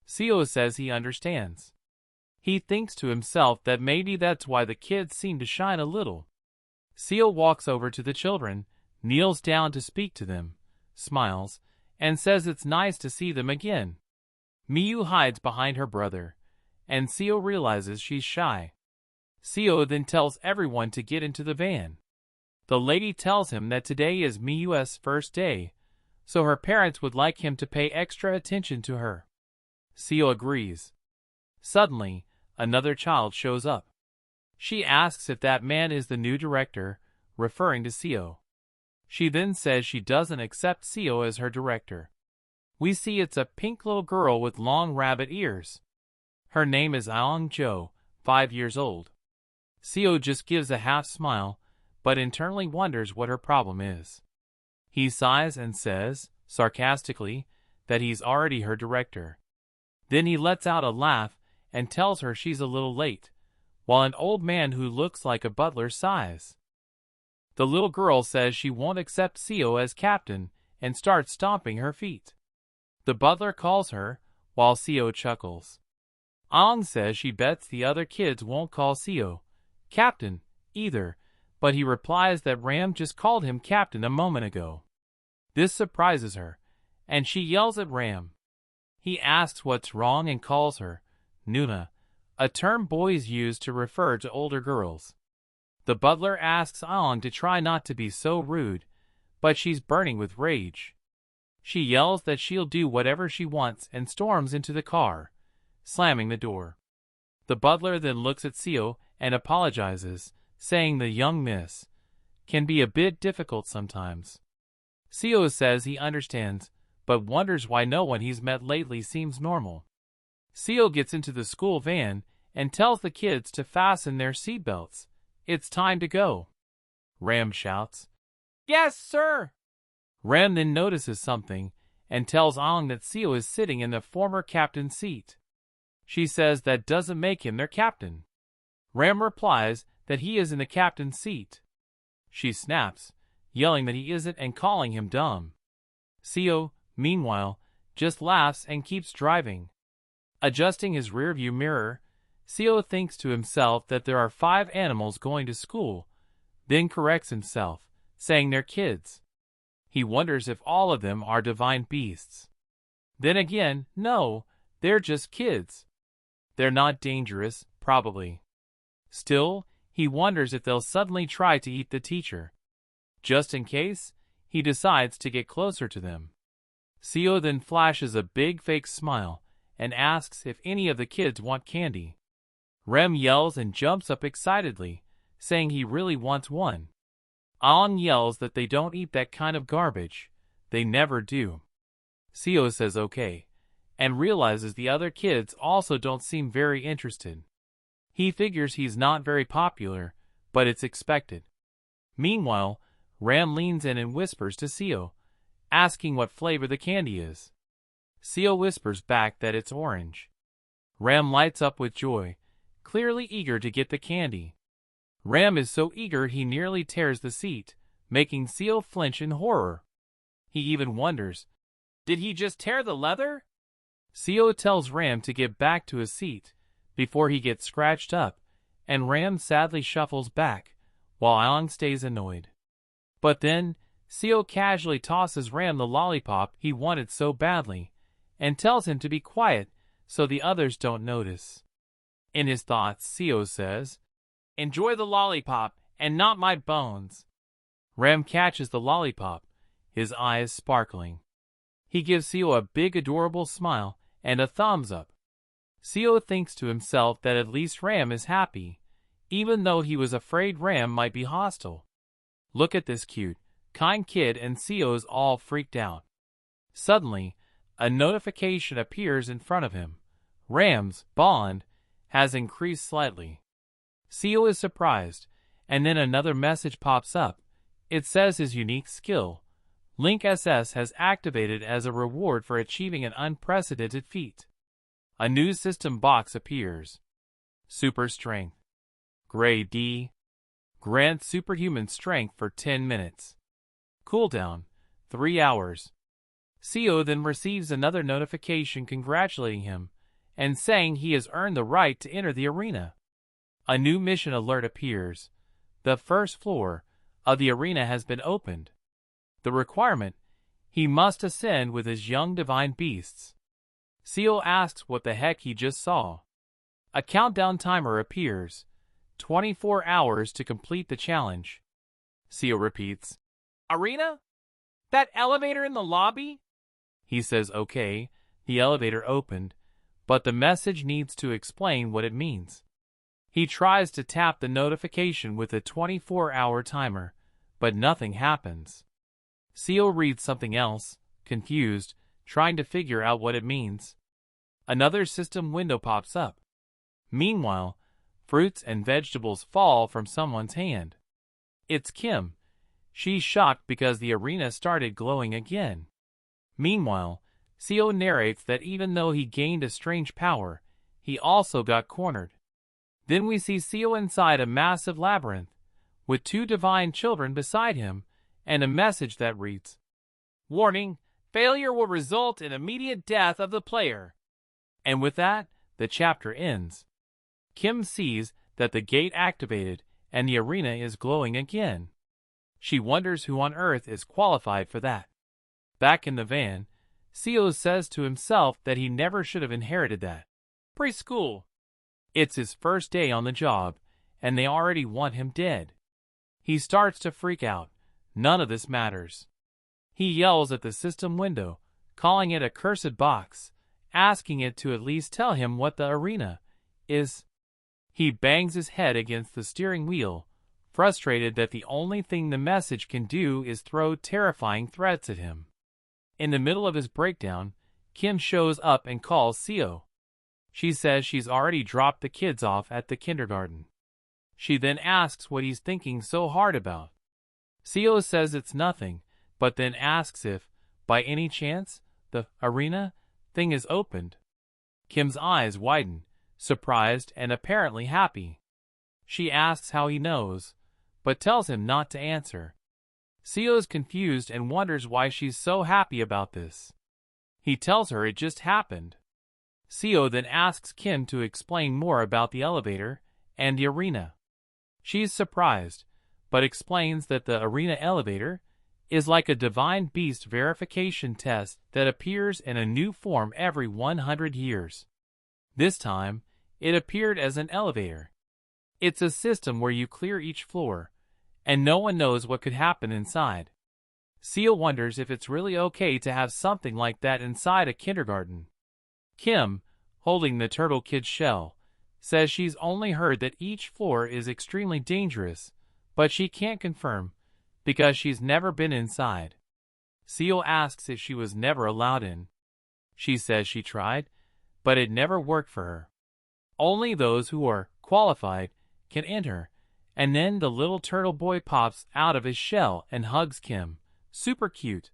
Seo says he understands. He thinks to himself that maybe that's why the kids seem to shine a little. Seo walks over to the children, kneels down to speak to them, smiles, and says it's nice to see them again. Miyu hides behind her brother, and Seo realizes she's shy. Seo then tells everyone to get into the van. The lady tells him that today is Miyu's first day, so her parents would like him to pay extra attention to her. Seo agrees. Suddenly, another child shows up. She asks if that man is the new director, referring to Seo. She then says she doesn't accept Seo as her director. We see it's a pink little girl with long rabbit ears. Her name is Aong Jo, 5 years old. Seo just gives a half smile, but internally wonders what her problem is. He sighs and says, sarcastically, that he's already her director. Then he lets out a laugh and tells her she's a little late, while an old man who looks like a butler sighs. The little girl says she won't accept Seo as captain and starts stomping her feet. The butler calls her, while Seo chuckles. Aang says she bets the other kids won't call Seo captain either, but he replies that Ram just called him captain a moment ago. This surprises her, and she yells at Ram. He asks what's wrong and calls her Nuna, a term boys use to refer to older girls. The butler asks Aang to try not to be so rude, but she's burning with rage. She yells that she'll do whatever she wants and storms into the car, slamming the door. The butler then looks at Seo and apologizes, saying the young miss can be a bit difficult sometimes. Seo says he understands, but wonders why no one he's met lately seems normal. Seo gets into the school van and tells the kids to fasten their seatbelts. It's time to go. Ram shouts, "Yes, sir!" Ram then notices something and tells Aang that Seo is sitting in the former captain's seat. She says that doesn't make him their captain. Ram replies that he is in the captain's seat. She snaps, yelling that he isn't and calling him dumb. Seo, meanwhile, just laughs and keeps driving. Adjusting his rearview mirror, Seo thinks to himself that there are 5 animals going to school, then corrects himself, saying they're kids. He wonders if all of them are divine beasts. Then again, no, they're just kids. They're not dangerous, probably. Still, he wonders if they'll suddenly try to eat the teacher. Just in case, he decides to get closer to them. Seo then flashes a big fake smile and asks if any of the kids want candy. Rem yells and jumps up excitedly, saying he really wants one. Aang yells that they don't eat that kind of garbage. They never do. Seo says okay, and realizes the other kids also don't seem very interested. He figures he's not very popular, but it's expected. Meanwhile, Ram leans in and whispers to Seo, asking what flavor the candy is. Seo whispers back that it's orange. Ram lights up with joy, clearly eager to get the candy. Ram is so eager he nearly tears the seat, making Seo flinch in horror. He even wonders, did he just tear the leather? Seo tells Ram to get back to his seat before he gets scratched up, and Ram sadly shuffles back, while Aang stays annoyed. But then, Seo casually tosses Ram the lollipop he wanted so badly, and tells him to be quiet so the others don't notice. In his thoughts, Seo says, "Enjoy the lollipop, and not my bones." Ram catches the lollipop, his eyes sparkling. He gives Seo a big adorable smile and a thumbs up. Seo thinks to himself that at least Ram is happy, even though he was afraid Ram might be hostile. Look at this cute, kind kid, and Seo's all freaked out. Suddenly, a notification appears in front of him. Ram's bond has increased slightly. Seo is surprised, and then another message pops up. It says his unique skill, Link SS, has activated as a reward for achieving an unprecedented feat. A new system box appears. Super Strength. Grade D. Grants superhuman strength for 10 minutes. Cooldown, 3 hours. Seo then receives another notification congratulating him and saying he has earned the right to enter the arena. A new mission alert appears. The first floor of the arena has been opened. The requirement: he must ascend with his young divine beasts. Seo asks what the heck he just saw. A countdown timer appears. 24 hours to complete the challenge. Seo repeats, "Arena? That elevator in the lobby?" He says okay. The elevator opened, but the message needs to explain what it means. He tries to tap the notification with a 24-hour timer, but nothing happens. Seo reads something else, confused, trying to figure out what it means. Another system window pops up. Meanwhile, fruits and vegetables fall from someone's hand. It's Kim. She's shocked because the arena started glowing again. Meanwhile, Seo narrates that even though he gained a strange power, he also got cornered. Then we see Seo inside a massive labyrinth, with 2 divine children beside him, and a message that reads, "Warning, failure will result in immediate death of the player." And with that, the chapter ends. Kim sees that the gate activated and the arena is glowing again. She wonders who on earth is qualified for that. Back in the van, Seo says to himself that he never should have inherited that. Preschool. It's his first day on the job, and they already want him dead. He starts to freak out. None of this matters. He yells at the system window, calling it a cursed box, asking it to at least tell him what the arena is. He bangs his head against the steering wheel, frustrated that the only thing the message can do is throw terrifying threats at him. In the middle of his breakdown, Kim shows up and calls Seo. She says she's already dropped the kids off at the kindergarten. She then asks what he's thinking so hard about. Seo says it's nothing, but then asks if, by any chance, the arena thing is opened. Kim's eyes widen, surprised and apparently happy. She asks how he knows, but tells him not to answer. Seo's confused and wonders why she's so happy about this. He tells her it just happened. Seo then asks Kim to explain more about the elevator and the arena. She's surprised, but explains that the arena elevator is like a divine beast verification test that appears in a new form every 100 years. This time, it appeared as an elevator. It's a system where you clear each floor, and no one knows what could happen inside. Seo wonders if it's really okay to have something like that inside a kindergarten. Kim, holding the turtle kid's shell, says she's only heard that each floor is extremely dangerous, but she can't confirm, because she's never been inside. Seo asks if she was never allowed in. She says she tried, but it never worked for her. Only those who are qualified can enter, and then the little turtle boy pops out of his shell and hugs Kim. Super cute.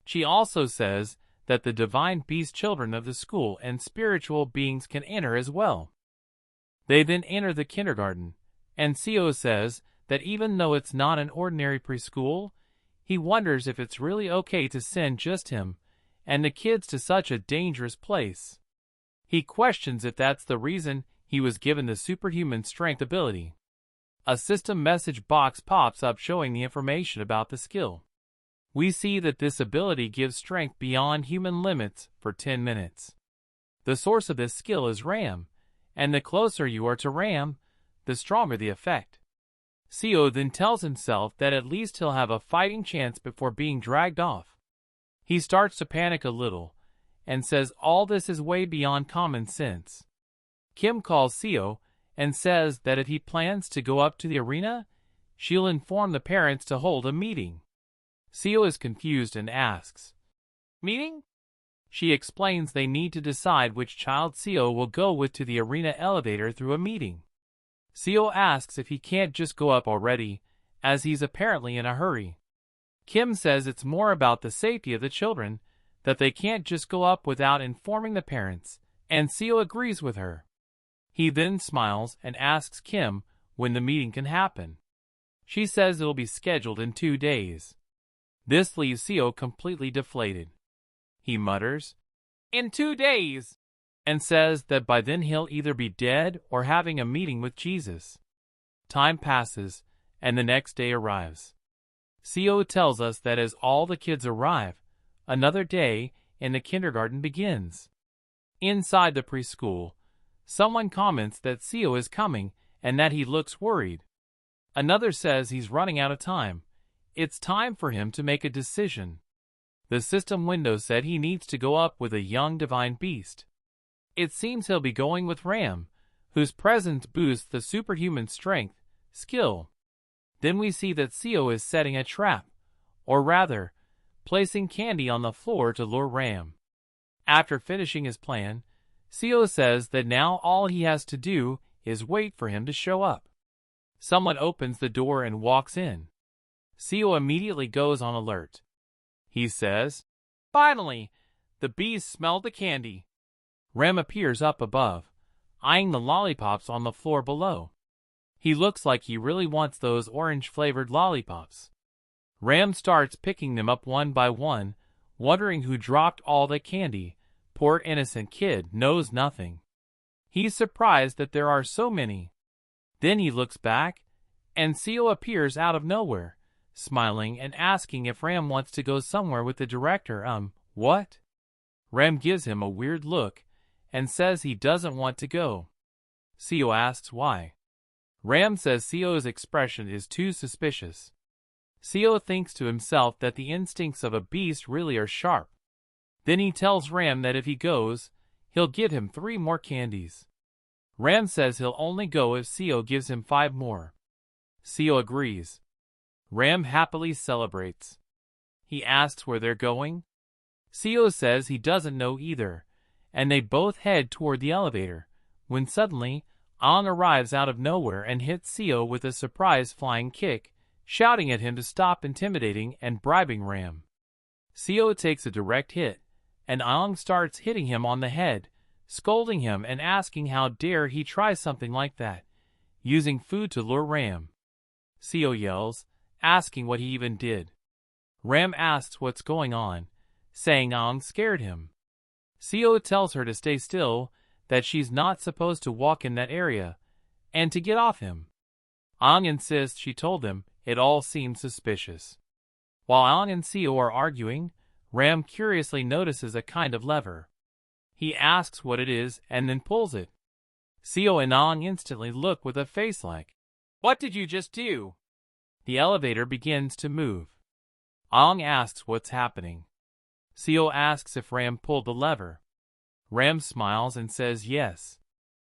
She also says that the divine beast children of the school and spiritual beings can enter as well. They then enter the kindergarten, and Seo says that even though it's not an ordinary preschool, he wonders if it's really okay to send just him and the kids to such a dangerous place. He questions if that's the reason he was given the superhuman strength ability. A system message box pops up showing the information about the skill. We see that this ability gives strength beyond human limits for 10 minutes. The source of this skill is RAM, and the closer you are to RAM, the stronger the effect. Seo then tells himself that at least he'll have a fighting chance before being dragged off. He starts to panic a little, and says all this is way beyond common sense. Kim calls Seo and says that if he plans to go up to the arena, she'll inform the parents to hold a meeting. Seo is confused and asks, "Meeting?" She explains they need to decide which child Seo will go with to the arena elevator through a meeting. Seo asks if he can't just go up already, as he's apparently in a hurry. Kim says it's more about the safety of the children, that they can't just go up without informing the parents, and Seo agrees with her. He then smiles and asks Kim when the meeting can happen. She says it'll be scheduled in 2 days. This leaves Seo completely deflated. He mutters, "In 2 days!" and says that by then he'll either be dead or having a meeting with Jesus. Time passes, and the next day arrives. Seo tells us that as all the kids arrive, another day in the kindergarten begins. Inside the preschool, someone comments that Seo is coming and that he looks worried. Another says he's running out of time. It's time for him to make a decision. The system window said he needs to go up with a young divine beast. It seems he'll be going with Ram, whose presence boosts the superhuman strength skill. Then we see that Seo is setting a trap, or rather, placing candy on the floor to lure Ram. After finishing his plan, Seo says that now all he has to do is wait for him to show up. Someone opens the door and walks in. Seo immediately goes on alert. He says, "Finally, the bees smelled the candy." Ram appears up above, eyeing the lollipops on the floor below. He looks like he really wants those orange-flavored lollipops. Ram starts picking them up one by one, wondering who dropped all the candy. Poor innocent kid knows nothing. He's surprised that there are so many. Then he looks back, and Seo appears out of nowhere, smiling and asking if Ram wants to go somewhere with the director. What? Ram gives him a weird look and says he doesn't want to go. Seo asks why. Ram says Seo's expression is too suspicious. Seo thinks to himself that the instincts of a beast really are sharp. Then he tells Ram that if he goes, he'll give him 3 more candies. Ram says he'll only go if Seo gives him 5 more. Seo agrees. Ram happily celebrates. He asks where they're going. Seo says he doesn't know either, and they both head toward the elevator, when suddenly, An arrives out of nowhere and hits Seo with a surprise flying kick, shouting at him to stop intimidating and bribing Ram. Seo takes a direct hit, and An starts hitting him on the head, scolding him and asking how dare he try something like that, using food to lure Ram. Seo yells, asking what he even did. Ram asks what's going on, saying Ang scared him. Seo tells her to stay still, that she's not supposed to walk in that area, and to get off him. Aang insists she told them. It all seems suspicious. While Aang and Seo are arguing, Ram curiously notices a kind of lever. He asks what it is and then pulls it. Seo and Aang instantly look with a face like, "What did you just do?" The elevator begins to move. Aang asks what's happening. Seo asks if Ram pulled the lever. Ram smiles and says yes.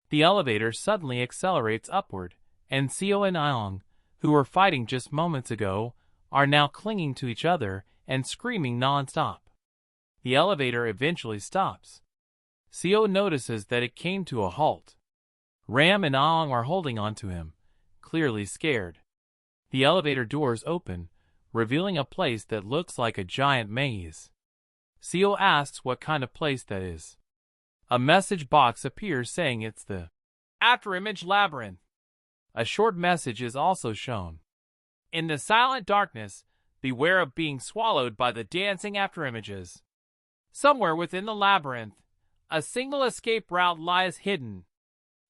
The elevator suddenly accelerates upward, and Seo and Aang, who were fighting just moments ago, are now clinging to each other and screaming non-stop. The elevator eventually stops. Seo notices that it came to a halt. Ram and Aang are holding onto him, clearly scared. The elevator doors open, revealing a place that looks like a giant maze. Seo asks what kind of place that is. A message box appears saying it's the Afterimage Labyrinth. A short message is also shown. In the silent darkness, beware of being swallowed by the dancing afterimages. Somewhere within the labyrinth, a single escape route lies hidden.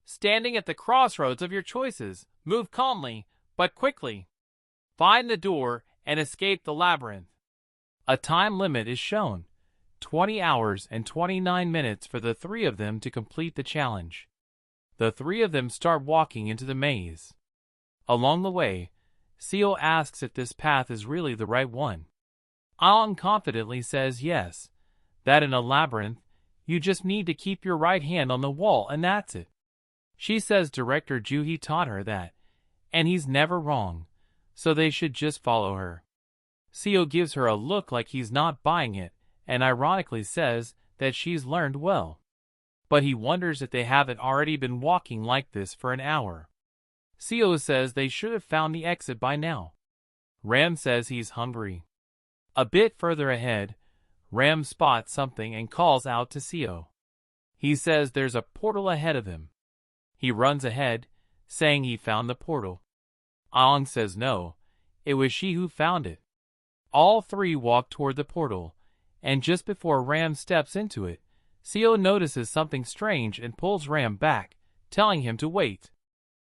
Standing at the crossroads of your choices, move calmly, but quickly. Find the door and escape the labyrinth. A time limit is shown, 20 hours and 29 minutes for the three of them to complete the challenge. The three of them start walking into the maze. Along the way, Seo asks if this path is really the right one. Aang confidently says yes, that in a labyrinth, you just need to keep your right hand on the wall and that's it. She says director Juhi taught her that, and he's never wrong, so they should just follow her. Seo gives her a look like he's not buying it, and ironically says that she's learned well. But he wonders if they haven't already been walking like this for an hour. Seo says they should have found the exit by now. Ram says he's hungry. A bit further ahead, Ram spots something and calls out to Seo. He says there's a portal ahead of him. He runs ahead, saying he found the portal. Aang says no, it was she who found it. All three walk toward the portal, and just before Ram steps into it, Seo notices something strange and pulls Ram back, telling him to wait.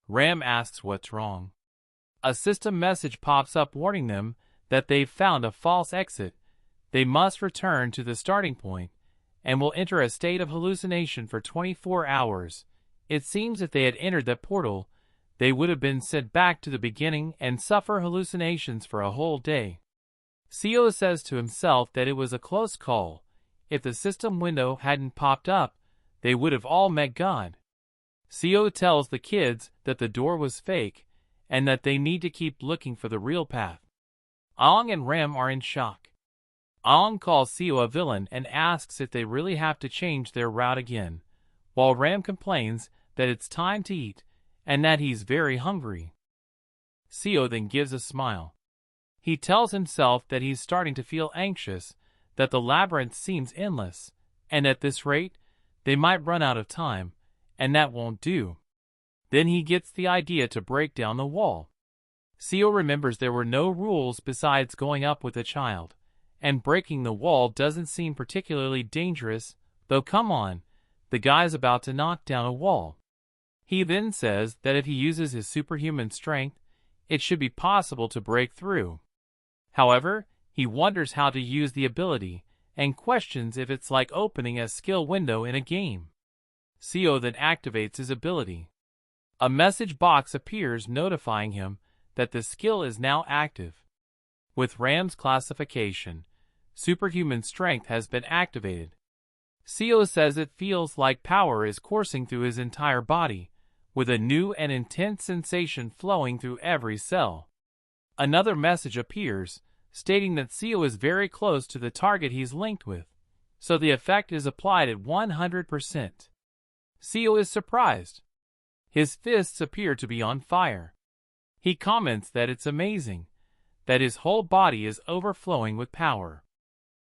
Ram asks what's wrong. A system message pops up warning them that they've found a false exit. They must return to the starting point and will enter a state of hallucination for 24 hours. It seems if they had entered that portal, they would have been sent back to the beginning and suffer hallucinations for a whole day. Seo says to himself that it was a close call. If the system window hadn't popped up, they would have all met God. Seo tells the kids that the door was fake and that they need to keep looking for the real path. Aang and Ram are in shock. Aang calls Seo a villain and asks if they really have to change their route again, while Ram complains that it's time to eat and that he's very hungry. Seo then gives a smile. He tells himself that he's starting to feel anxious, that the labyrinth seems endless, and at this rate, they might run out of time, and that won't do. Then he gets the idea to break down the wall. Seo remembers there were no rules besides going up with a child, and breaking the wall doesn't seem particularly dangerous, though come on, the guy's about to knock down a wall. He then says that if he uses his superhuman strength, it should be possible to break through. However, he wonders how to use the ability, and questions if it's like opening a skill window in a game. Seo then activates his ability. A message box appears notifying him that the skill is now active. With Ram's classification, superhuman strength has been activated. Seo says it feels like power is coursing through his entire body, with a new and intense sensation flowing through every cell. Another message appears, stating that Seo is very close to the target he's linked with, so the effect is applied at 100%. Seo is surprised. His fists appear to be on fire. He comments that it's amazing, that his whole body is overflowing with power.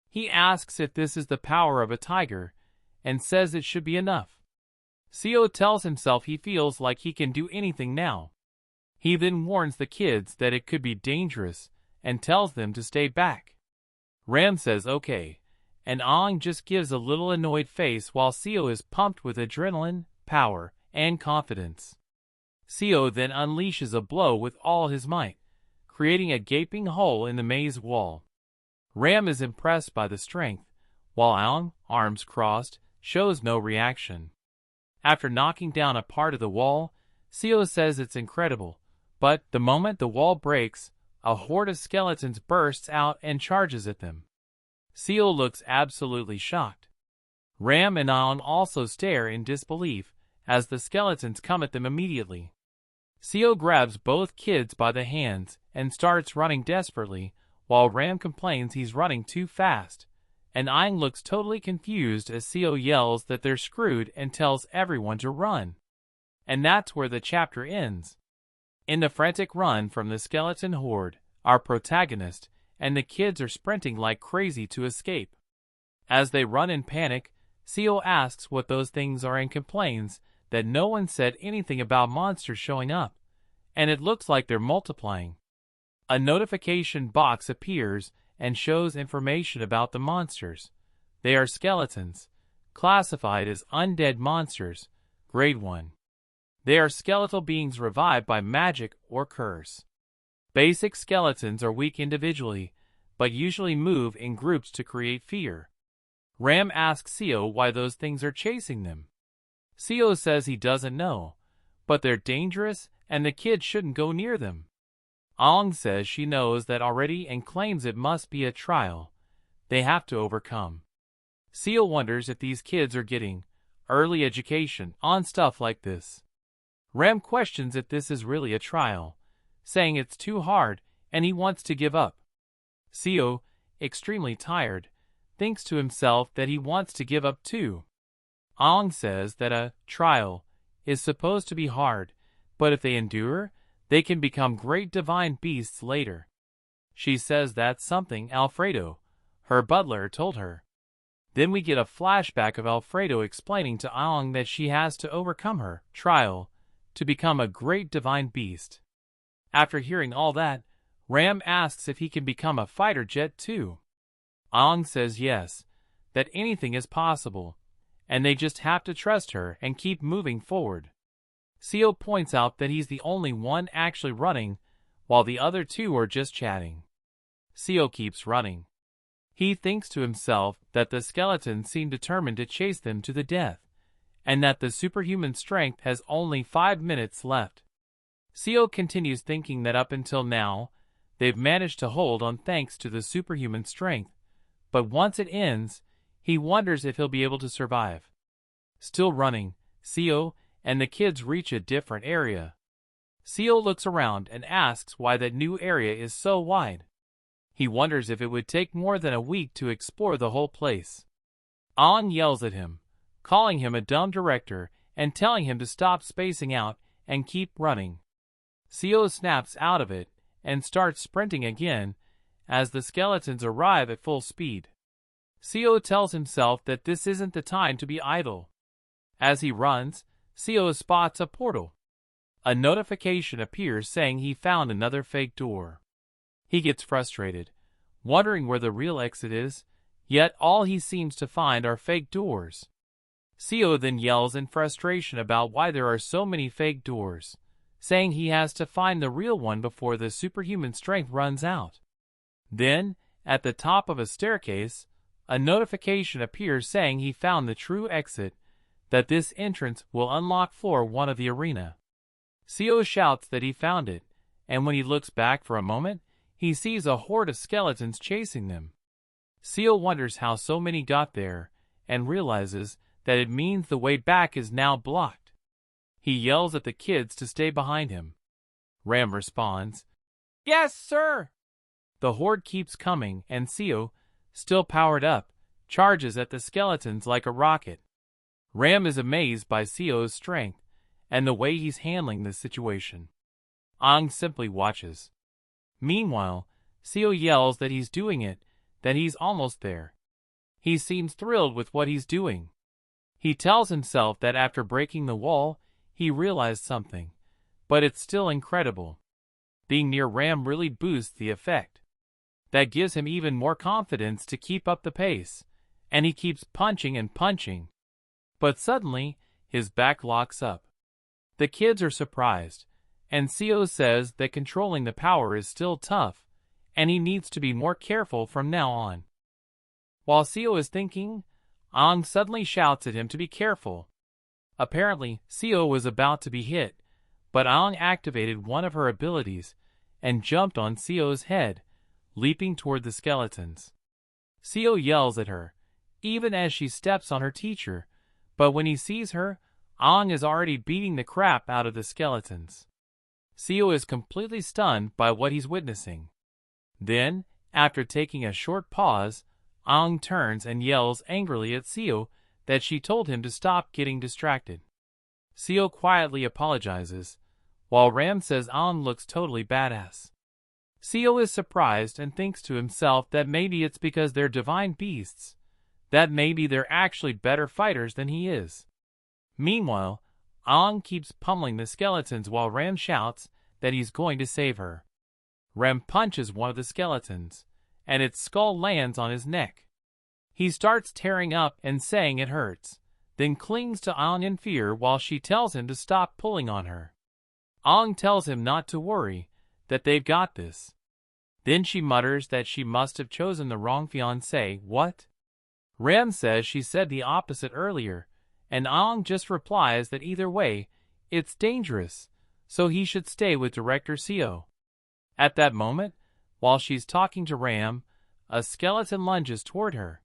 He asks if this is the power of a tiger, and says it should be enough. Seo tells himself he feels like he can do anything now. He then warns the kids that it could be dangerous, and tells them to stay back. Ram says okay, and Aang just gives a little annoyed face while Seo is pumped with adrenaline, power, and confidence. Seo then unleashes a blow with all his might, creating a gaping hole in the maze wall. Ram is impressed by the strength, while Aang, arms crossed, shows no reaction. After knocking down a part of the wall, Seo says it's incredible, but the moment the wall breaks, a horde of skeletons bursts out and charges at them. Seo looks absolutely shocked. Ram and Aang also stare in disbelief as the skeletons come at them immediately. Seo grabs both kids by the hands and starts running desperately, while Ram complains he's running too fast, and Aang looks totally confused as Seo yells that they're screwed and tells everyone to run. And that's where the chapter ends. In the frantic run from the skeleton horde, our protagonist and the kids are sprinting like crazy to escape. As they run in panic, Seo asks what those things are and complains that no one said anything about monsters showing up, and it looks like they're multiplying. A notification box appears and shows information about the monsters. They are skeletons, classified as undead monsters, grade 1. They are skeletal beings revived by magic or curse. Basic skeletons are weak individually, but usually move in groups to create fear. Ram asks Seo why those things are chasing them. Seo says he doesn't know, but they're dangerous and the kids shouldn't go near them. Aang says she knows that already and claims it must be a trial they have to overcome. Seo wonders if these kids are getting early education on stuff like this. Ram questions if this is really a trial, saying it's too hard and he wants to give up. Seo, extremely tired, thinks to himself that he wants to give up too. Aang says that a trial is supposed to be hard, but if they endure, they can become great divine beasts later. She says that's something Alfredo, her butler, told her. Then we get a flashback of Alfredo explaining to Aang that she has to overcome her trial to become a great divine beast. After hearing all that, Ram asks if he can become a fighter jet too. Aang says yes, that anything is possible, and they just have to trust her and keep moving forward. Seo points out that he's the only one actually running, while the other two are just chatting. Seo keeps running. He thinks to himself that the skeletons seem determined to chase them to the death, and that the superhuman strength has only 5 minutes left. Seo continues thinking that up until now, they've managed to hold on thanks to the superhuman strength, but once it ends, he wonders if he'll be able to survive. Still running, Seo and the kids reach a different area. Seo looks around and asks why that new area is so wide. He wonders if it would take more than a week to explore the whole place. Aang yells at him, calling him a dumb director and telling him to stop spacing out and keep running. Seo snaps out of it and starts sprinting again as the skeletons arrive at full speed. Seo tells himself that this isn't the time to be idle. As he runs, Seo spots a portal. A notification appears saying he found another fake door. He gets frustrated, wondering where the real exit is, yet all he seems to find are fake doors. Seo then yells in frustration about why there are so many fake doors, saying he has to find the real one before the superhuman strength runs out. Then, at the top of a staircase, a notification appears saying he found the true exit, that this entrance will unlock floor 1 of the arena. Seo shouts that he found it, and when he looks back for a moment, he sees a horde of skeletons chasing them. Seo wonders how so many got there, and realizes that it means the way back is now blocked. He yells at the kids to stay behind him. Ram responds, "Yes, sir!" The horde keeps coming, and Seo, still powered up, charges at the skeletons like a rocket. Ram is amazed by Seo's strength and the way he's handling this situation. Aang simply watches. Meanwhile, Seo yells that he's doing it, that he's almost there. He seems thrilled with what he's doing. He tells himself that after breaking the wall, he realized something, but it's still incredible. Being near Ram really boosts the effect. That gives him even more confidence to keep up the pace, and he keeps punching and punching. But suddenly, his back locks up. The kids are surprised, and Seo says that controlling the power is still tough, and he needs to be more careful from now on. While Seo is thinking, Aang suddenly shouts at him to be careful. Apparently, Seo was about to be hit, but Aang activated one of her abilities and jumped on Seo's head, leaping toward the skeletons. Seo yells at her, even as she steps on her teacher, but when he sees her, Aang is already beating the crap out of the skeletons. Seo is completely stunned by what he's witnessing. Then, after taking a short pause, Aang turns and yells angrily at Seo that she told him to stop getting distracted. Seo quietly apologizes, while Ram says Aang looks totally badass. Seo is surprised and thinks to himself that maybe it's because they're divine beasts, that maybe they're actually better fighters than he is. Meanwhile, Aang keeps pummeling the skeletons while Ram shouts that he's going to save her. Ram punches one of the skeletons, and its skull lands on his neck. He starts tearing up and saying it hurts, then clings to Aang in fear while she tells him to stop pulling on her. Aang tells him not to worry, that they've got this. Then she mutters that she must have chosen the wrong fiancé. What? Ram says she said the opposite earlier, and Aang just replies that either way, it's dangerous, so he should stay with Director Seo. At that moment, while she's talking to Ram, a skeleton lunges toward her.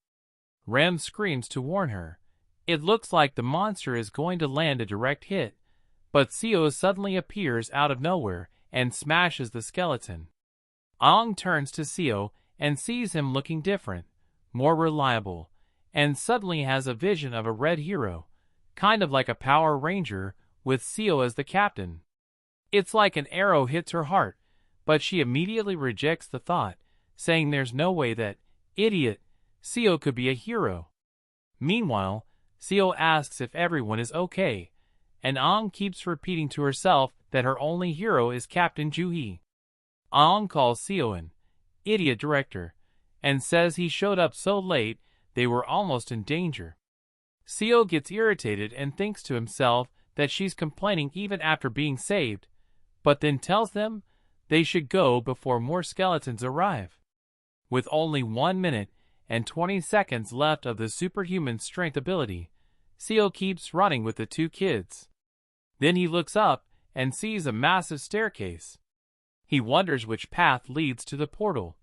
Ram screams to warn her. It looks like the monster is going to land a direct hit, but Seo suddenly appears out of nowhere and smashes the skeleton. Aang turns to Seo and sees him looking different, more reliable, and suddenly has a vision of a red hero, kind of like a Power Ranger, with Seo as the captain. It's like an arrow hits her heart, but she immediately rejects the thought, saying there's no way that, idiot, Seo could be a hero. Meanwhile, Seo asks if everyone is okay, and Aang keeps repeating to herself that her only hero is Captain Juhi. Aang calls Seo an idiot director, and says he showed up so late they were almost in danger. Seo gets irritated and thinks to himself that she's complaining even after being saved, but then tells them they should go before more skeletons arrive. With only 1 minute and 20 seconds left of the superhuman strength ability, Seo keeps running with the two kids. Then he looks up and sees a massive staircase. He wonders which path leads to the portal,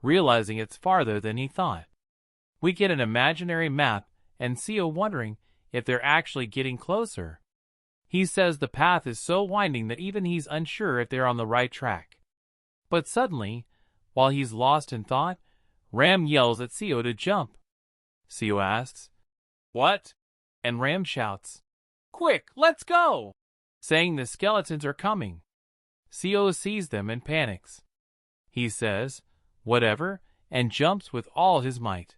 realizing it's farther than he thought. We get an imaginary map and Seo wondering if they're actually getting closer. He says the path is so winding that even he's unsure if they're on the right track. But suddenly, while he's lost in thought, Ram yells at Seo to jump. Seo asks, "What?" And Ram shouts, "Quick, let's go!" saying the skeletons are coming. Seo sees them and panics. He says, "Whatever," and jumps with all his might.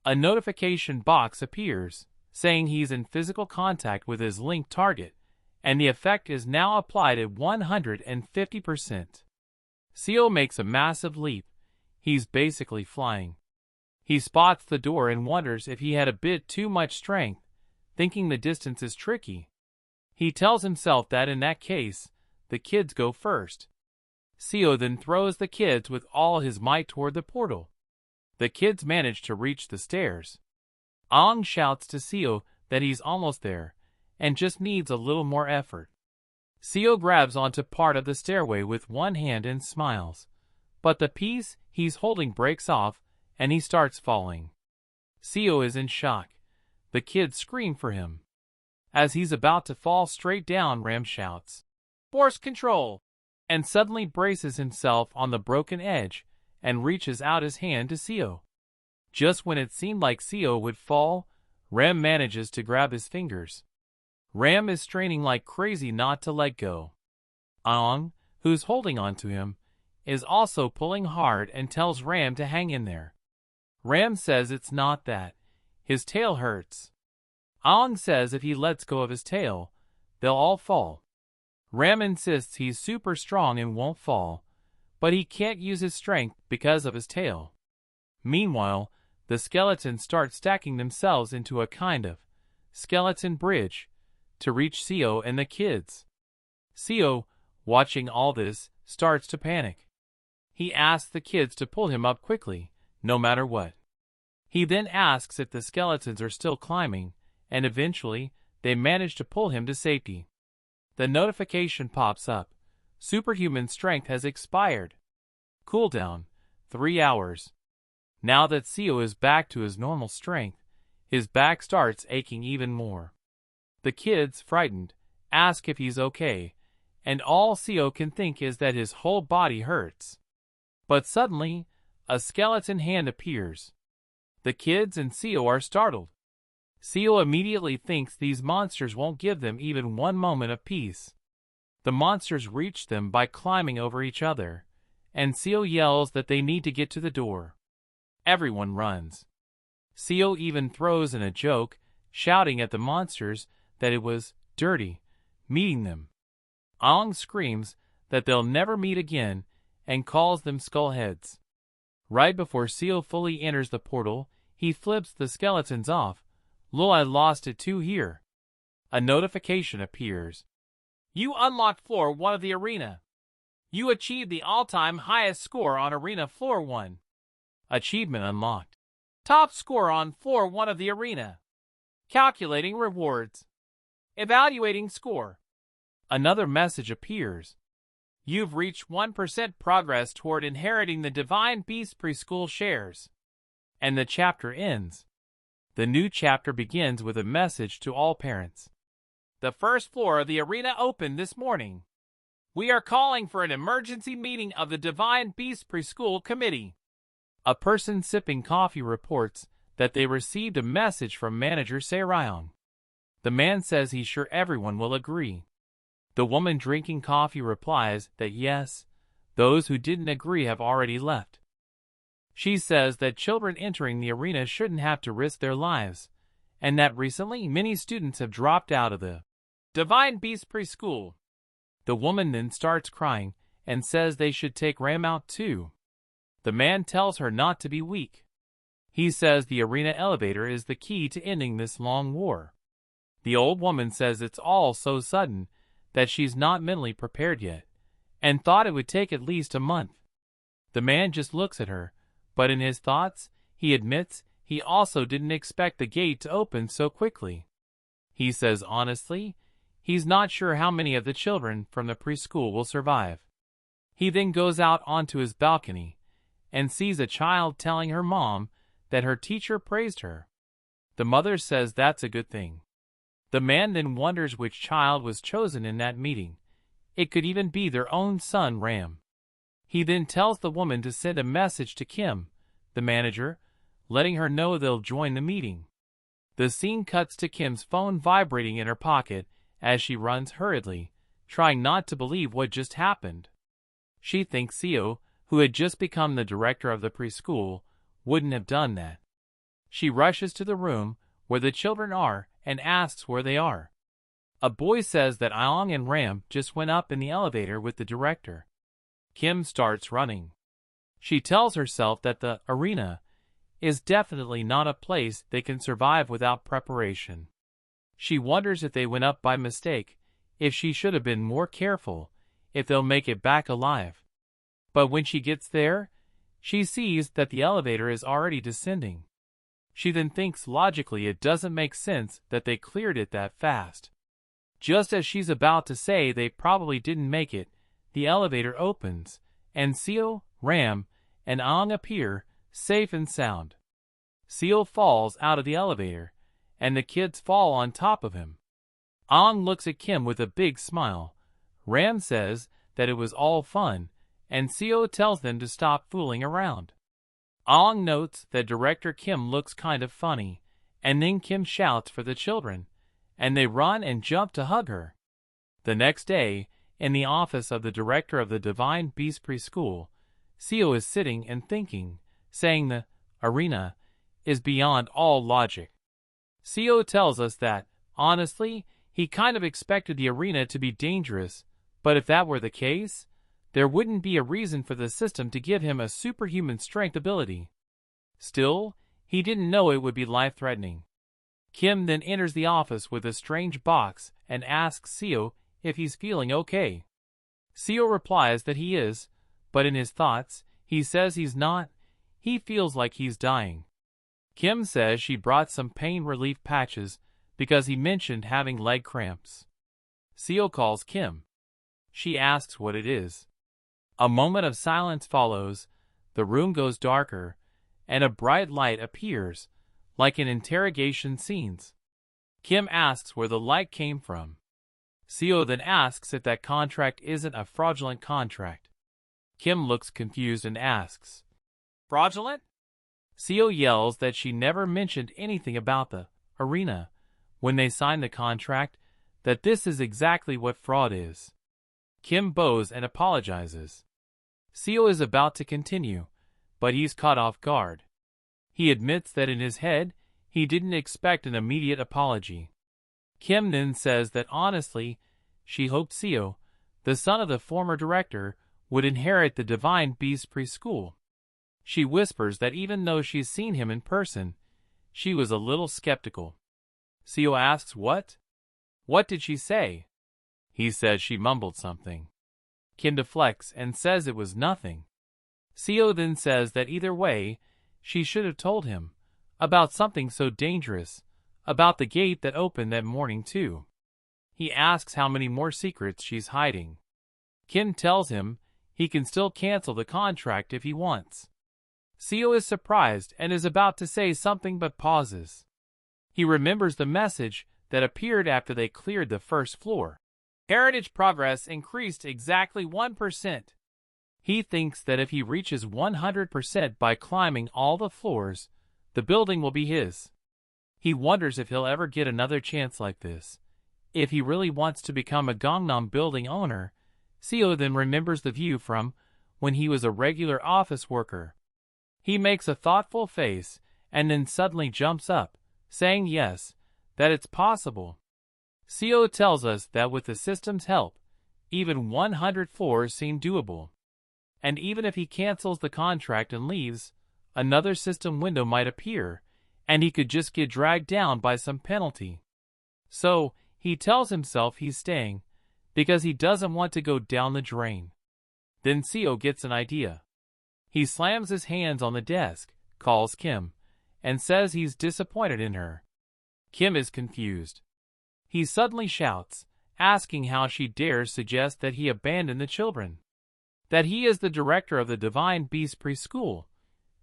A notification box appears, saying he's in physical contact with his linked target, and the effect is now applied at 150%. Seo makes a massive leap. He's basically flying. He spots the door and wonders if he had a bit too much strength, thinking the distance is tricky. He tells himself that in that case, the kids go first. Seo then throws the kids with all his might toward the portal. The kids manage to reach the stairs. Aang shouts to Seo that he's almost there, and just needs a little more effort. Seo grabs onto part of the stairway with one hand and smiles, but the piece he's holding breaks off and he starts falling. Seo is in shock. The kids scream for him. As he's about to fall straight down, Ram shouts, "Force control!" and suddenly braces himself on the broken edge and reaches out his hand to Seo. Just when it seemed like Seo would fall, Ram manages to grab his fingers. Ram is straining like crazy not to let go. Aang, who's holding on to him, is also pulling hard and tells Ram to hang in there. Ram says it's not that. His tail hurts. Aang says if he lets go of his tail, they'll all fall. Ram insists he's super strong and won't fall, but he can't use his strength because of his tail. Meanwhile, the skeletons start stacking themselves into a kind of skeleton bridge to reach Seo and the kids. Seo, watching all this, starts to panic. He asks the kids to pull him up quickly, no matter what. He then asks if the skeletons are still climbing, and eventually, they manage to pull him to safety. The notification pops up. Superhuman strength has expired. Cooldown, 3 hours. Now that Seo is back to his normal strength, his back starts aching even more. The kids, frightened, ask if he's okay, and all Seo can think is that his whole body hurts. But suddenly, a skeleton hand appears. The kids and Seo are startled. Seo immediately thinks these monsters won't give them even one moment of peace. The monsters reach them by climbing over each other, and Seo yells that they need to get to the door. Everyone runs. Seo even throws in a joke, shouting at the monsters that it was dirty meeting them. Aang screams that they'll never meet again and calls them skullheads. Right before Seo fully enters the portal, he flips the skeletons off. Lol, I lost it too here. A notification appears. You unlocked floor 1 of the arena. You achieved the all-time highest score on arena floor 1. Achievement unlocked. Top score on floor 1 of the arena. Calculating rewards. Evaluating score. Another message appears. You've reached 1% progress toward inheriting the Divine Beast Preschool shares. And the chapter ends. The new chapter begins with a message to all parents. The first floor of the arena opened this morning. We are calling for an emergency meeting of the Divine Beast Preschool Committee. A person sipping coffee reports that they received a message from manager Saryong. The man says he's sure everyone will agree. The woman drinking coffee replies that yes, those who didn't agree have already left. She says that children entering the arena shouldn't have to risk their lives, and that recently many students have dropped out of the Divine Beast Preschool. The woman then starts crying and says they should take Ram out too. The man tells her not to be weak. He says the arena elevator is the key to ending this long war. The old woman says it's all so sudden that she's not mentally prepared yet, and thought it would take at least a month. The man just looks at her, but in his thoughts, he admits he also didn't expect the gate to open so quickly. He says honestly, he's not sure how many of the children from the preschool will survive. He then goes out onto his balcony and sees a child telling her mom that her teacher praised her. The mother says that's a good thing. The man then wonders which child was chosen in that meeting. It could even be their own son Ram. He then tells the woman to send a message to Kim, the manager, letting her know they'll join the meeting. The scene cuts to Kim's phone vibrating in her pocket as she runs hurriedly, trying not to believe what just happened. She thinks Seo, who had just become the director of the preschool, wouldn't have done that. She rushes to the room where the children are and asks where they are. A boy says that Aang and Ram just went up in the elevator with the director. Kim starts running. She tells herself that the arena is definitely not a place they can survive without preparation. She wonders if they went up by mistake, if she should have been more careful, if they'll make it back alive. But when she gets there, she sees that the elevator is already descending. She then thinks logically it doesn't make sense that they cleared it that fast. Just as she's about to say they probably didn't make it, the elevator opens, and Seo, Ram, and Aang appear, safe and sound. Seo falls out of the elevator, and the kids fall on top of him. Aang looks at Kim with a big smile. Ram says that it was all fun, and Seo tells them to stop fooling around. Aang notes that director Kim looks kind of funny, and then Kim shouts for the children, and they run and jump to hug her. The next day, in the office of the director of the Divine Beast Preschool, Seo is sitting and thinking, saying the arena is beyond all logic. Seo tells us that, honestly, he kind of expected the arena to be dangerous, but if that were the case, there wouldn't be a reason for the system to give him a superhuman strength ability. Still, He didn't know it would be life-threatening. Kim then enters the office with a strange box and asks Seo if he's feeling okay. Seo replies that he is, but in his thoughts, he says he's not. He feels like he's dying. Kim says she brought some pain relief patches because he mentioned having leg cramps. Seo calls Kim. She asks what it is. A moment of silence follows, the room goes darker, and a bright light appears, like in interrogation scenes. Kim asks where the light came from. Seo then asks if that contract isn't a fraudulent contract. Kim looks confused and asks, "Fraudulent?" Seo yells that she never mentioned anything about the arena when they signed the contract, that this is exactly what fraud is. Kim bows and apologizes. Seo is about to continue, but he's caught off guard. He admits that in his head, he didn't expect an immediate apology. Kim then says that honestly, she hoped Seo, the son of the former director, would inherit the Divine Beast preschool. She whispers that even though she's seen him in person, she was a little skeptical. Seo asks what? What did she say? He says she mumbled something. Kim deflects and says it was nothing. Seo then says that either way, she should have told him about something so dangerous, about the gate that opened that morning too. He asks how many more secrets she's hiding. Kim tells him he can still cancel the contract if he wants. Seo is surprised and is about to say something but pauses. He remembers the message that appeared after they cleared the first floor. Heritage progress increased exactly 1%. He thinks that if he reaches 100% by climbing all the floors, the building will be his. He wonders if he'll ever get another chance like this. If he really wants to become a Gangnam building owner, Seo then remembers the view from when he was a regular office worker. He makes a thoughtful face and then suddenly jumps up, saying yes, that it's possible. Seo tells us that with the system's help, even 100 floors seem doable. And even if he cancels the contract and leaves, another system window might appear, and he could just get dragged down by some penalty. So, he tells himself he's staying, because he doesn't want to go down the drain. Then Seo gets an idea. He slams his hands on the desk, calls Kim, and says he's disappointed in her. Kim is confused. He suddenly shouts, asking how she dares suggest that he abandon the children. That he is the director of the Divine Beast preschool,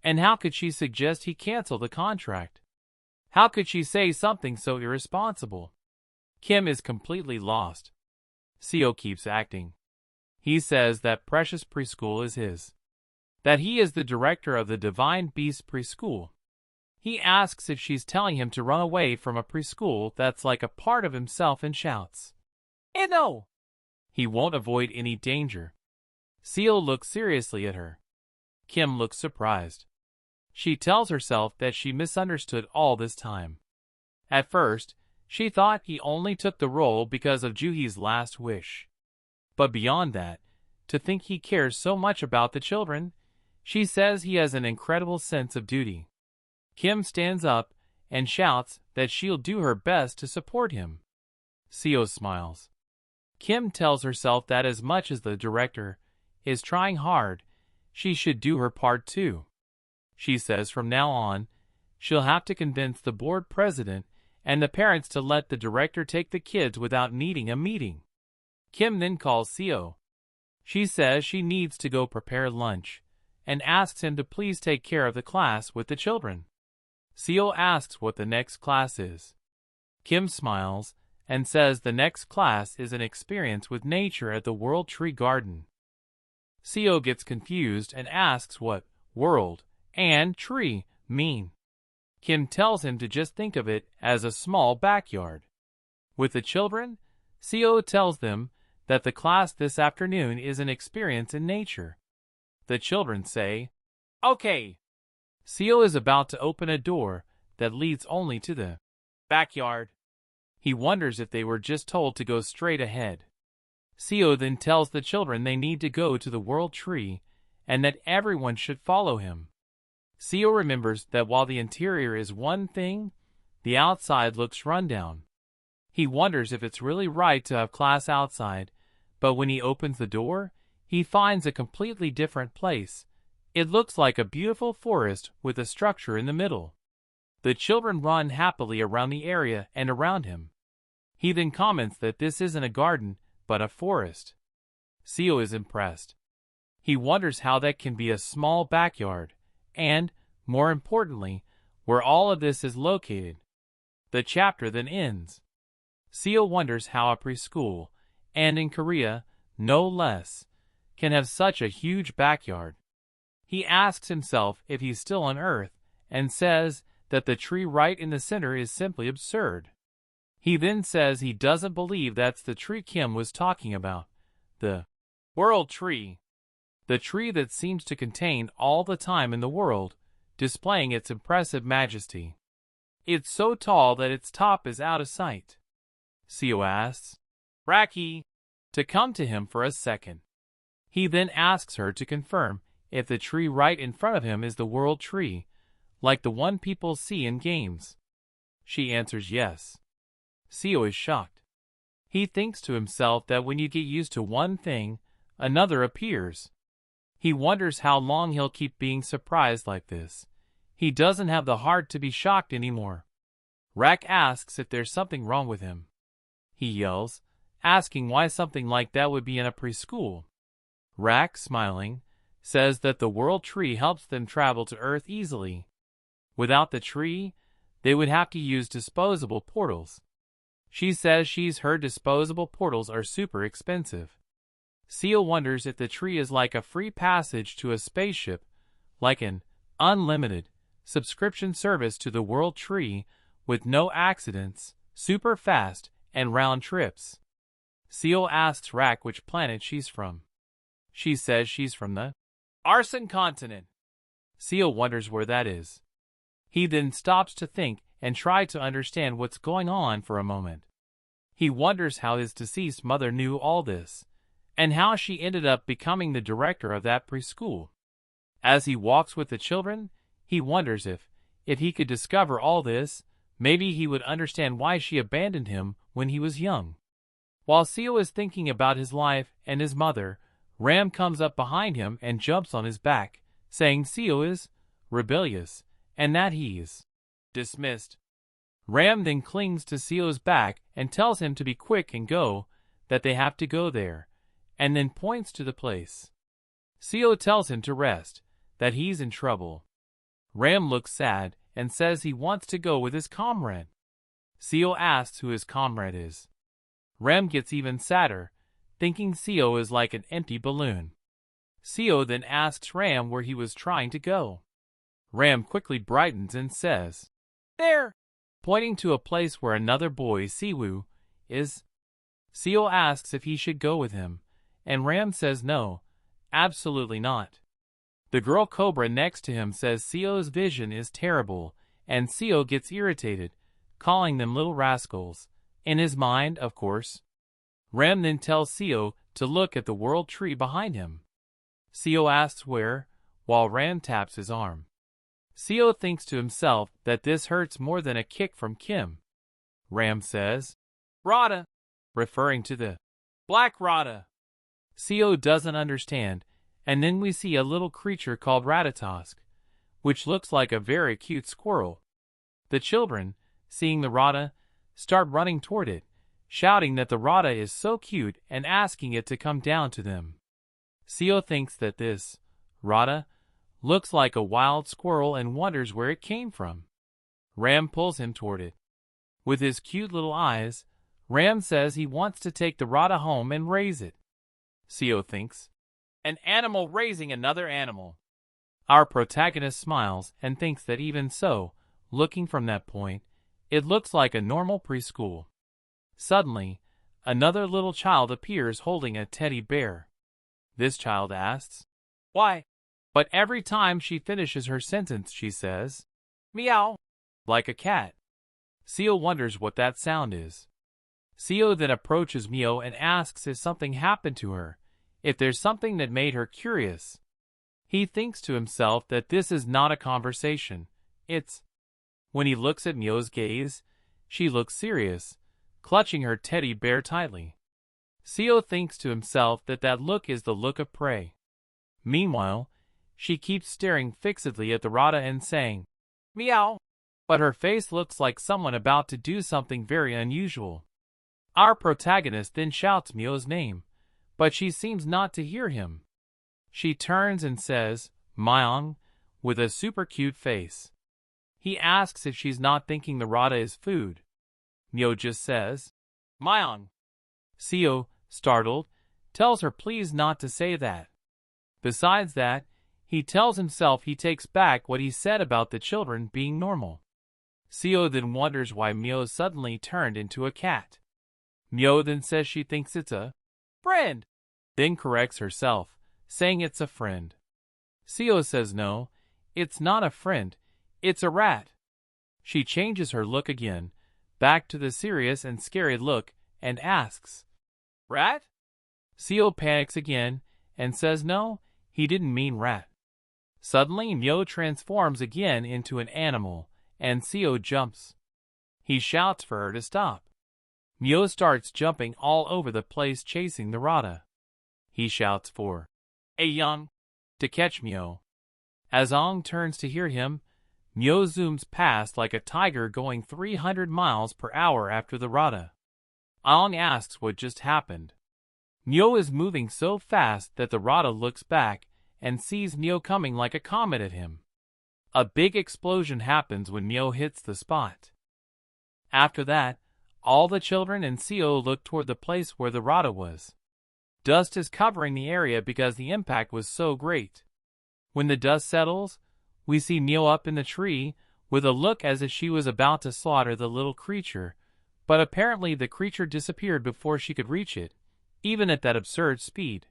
and how could she suggest he cancel the contract? How could she say something so irresponsible? Kim is completely lost. Seo keeps acting. He says that precious preschool is his. That he is the director of the Divine Beast preschool. He asks if she's telling him to run away from a preschool that's like a part of himself and shouts, "No!" He won't avoid any danger. Seo looks seriously at her. Kim looks surprised. She tells herself that she misunderstood all this time. At first, she thought he only took the role because of Juhi's last wish. But beyond that, to think he cares so much about the children, she says he has an incredible sense of duty. Kim stands up and shouts that she'll do her best to support him. Seo smiles. Kim tells herself that as much as the director is trying hard, she should do her part too. She says from now on, she'll have to convince the board president and the parents to let the director take the kids without needing a meeting. Kim then calls Seo. She says she needs to go prepare lunch, and asks him to please take care of the class with the children. Seo asks what the next class is. Kim smiles and says the next class is an experience with nature at the World Tree Garden. Seo gets confused and asks what world and tree mean. Kim tells him to just think of it as a small backyard. With the children, Seo tells them that the class this afternoon is an experience in nature. The children say, "Okay." Seo is about to open a door that leads only to the backyard. He wonders if they were just told to go straight ahead. Seo then tells the children they need to go to the World Tree and that everyone should follow him. Seo remembers that while the interior is one thing, the outside looks rundown. He wonders if it's really right to have class outside, but when he opens the door, he finds a completely different place. It looks like a beautiful forest with a structure in the middle. The children run happily around the area and around him. He then comments that this isn't a garden, but a forest. Seo is impressed. He wonders how that can be a small backyard, and, more importantly, where all of this is located. The chapter then ends. Seo wonders how a preschool, and in Korea, no less, can have such a huge backyard. He asks himself if he's still on Earth, and says that the tree right in the center is simply absurd. He then says he doesn't believe that's the tree Kim was talking about, the world tree. The tree that seems to contain all the time in the world, displaying its impressive majesty. It's so tall that its top is out of sight. Seo asks Raki to come to him for a second. He then asks her to confirm if the tree right in front of him is the world tree, like the one people see in games. She answers yes. Seo is shocked. He thinks to himself that when you get used to one thing, another appears. He wonders how long he'll keep being surprised like this. He doesn't have the heart to be shocked anymore. Rak asks if there's something wrong with him. He yells, asking why something like that would be in a preschool. Rak, smiling, says that the world tree helps them travel to Earth easily. Without the tree, they would have to use disposable portals. She says she's heard disposable portals are super expensive. Seo wonders if the tree is like a free passage to a spaceship, like an unlimited subscription service to the world tree with no accidents, super fast, and round trips. Seo asks Rak which planet she's from. She says she's from the Arson continent. Seo wonders where that is. He then stops to think and try to understand what's going on for a moment. He wonders how his deceased mother knew all this, and how she ended up becoming the director of that preschool. As he walks with the children, he wonders if he could discover all this, maybe he would understand why she abandoned him when he was young. While Seo is thinking about his life and his mother, Ram comes up behind him and jumps on his back, saying Seo is rebellious and that he's dismissed. Ram then clings to Seo's back and tells him to be quick and go, that they have to go there, and then points to the place. Seo tells him to rest, that he's in trouble. Ram looks sad and says he wants to go with his comrade. Seo asks who his comrade is. Ram gets even sadder, thinking Seo is like an empty balloon. Seo then asks Ram where he was trying to go. Ram quickly brightens and says, "There!" pointing to a place where another boy, Siwoo, is. Seo asks if he should go with him, and Ram says no, absolutely not. The girl Cobra next to him says Seo's vision is terrible, and Seo gets irritated, calling them little rascals. In his mind, of course. Ram then tells Seo to look at the world tree behind him. Seo asks where, while Ram taps his arm. Seo thinks to himself that this hurts more than a kick from Kim. Ram says, "Rada," referring to the black Rada. Seo doesn't understand, and then we see a little creature called Ratatosk, which looks like a very cute squirrel. The children, seeing the Rada, start running toward it, shouting that the Rada is so cute and asking it to come down to them. Seo thinks that this Rada looks like a wild squirrel and wonders where it came from. Ram pulls him toward it. With his cute little eyes, Ram says he wants to take the Rada home and raise it. Seo thinks, an animal raising another animal. Our protagonist smiles and thinks that even so, looking from that point, it looks like a normal preschool. Suddenly, another little child appears holding a teddy bear. This child asks, "Why?" But every time she finishes her sentence she says, "Meow," like a cat. Seo wonders what that sound is. Seo then approaches Mio and asks if something happened to her, if there's something that made her curious. He thinks to himself that this is not a conversation, it's... When he looks at Myo's gaze, she looks serious, clutching her teddy bear tightly. Seo thinks to himself that that look is the look of prey. Meanwhile, she keeps staring fixedly at the Rada and saying, "Meow," but her face looks like someone about to do something very unusual. Our protagonist then shouts Myo's name, but she seems not to hear him. She turns and says, "Myong," with a super cute face. He asks if she's not thinking the Rada is food. Myo just says, "Myong." Seo, startled, tells her please not to say that. Besides that, he tells himself he takes back what he said about the children being normal. Seo then wonders why Myo suddenly turned into a cat. Myo then says she thinks it's a friend, then corrects herself, saying it's a friend. Seo says no, it's not a friend, it's a rat. She changes her look again, back to the serious and scary look, and asks, "Rat?" Seo panics again and says no, he didn't mean rat. Suddenly Myo transforms again into an animal, and Seo jumps. He shouts for her to stop. Myo starts jumping all over the place chasing the Rada. He shouts for Aeon to catch Myo. As Ong turns to hear him, Myo zooms past like a tiger going 300 miles per hour after the Rada. Ong asks what just happened. Myo is moving so fast that the Rada looks back and sees Myo coming like a comet at him. A big explosion happens when Myo hits the spot. After that, all the children and Seo look toward the place where the Rada was. Dust is covering the area because the impact was so great. When the dust settles, we see Myo up in the tree with a look as if she was about to slaughter the little creature, but apparently the creature disappeared before she could reach it, even at that absurd speed.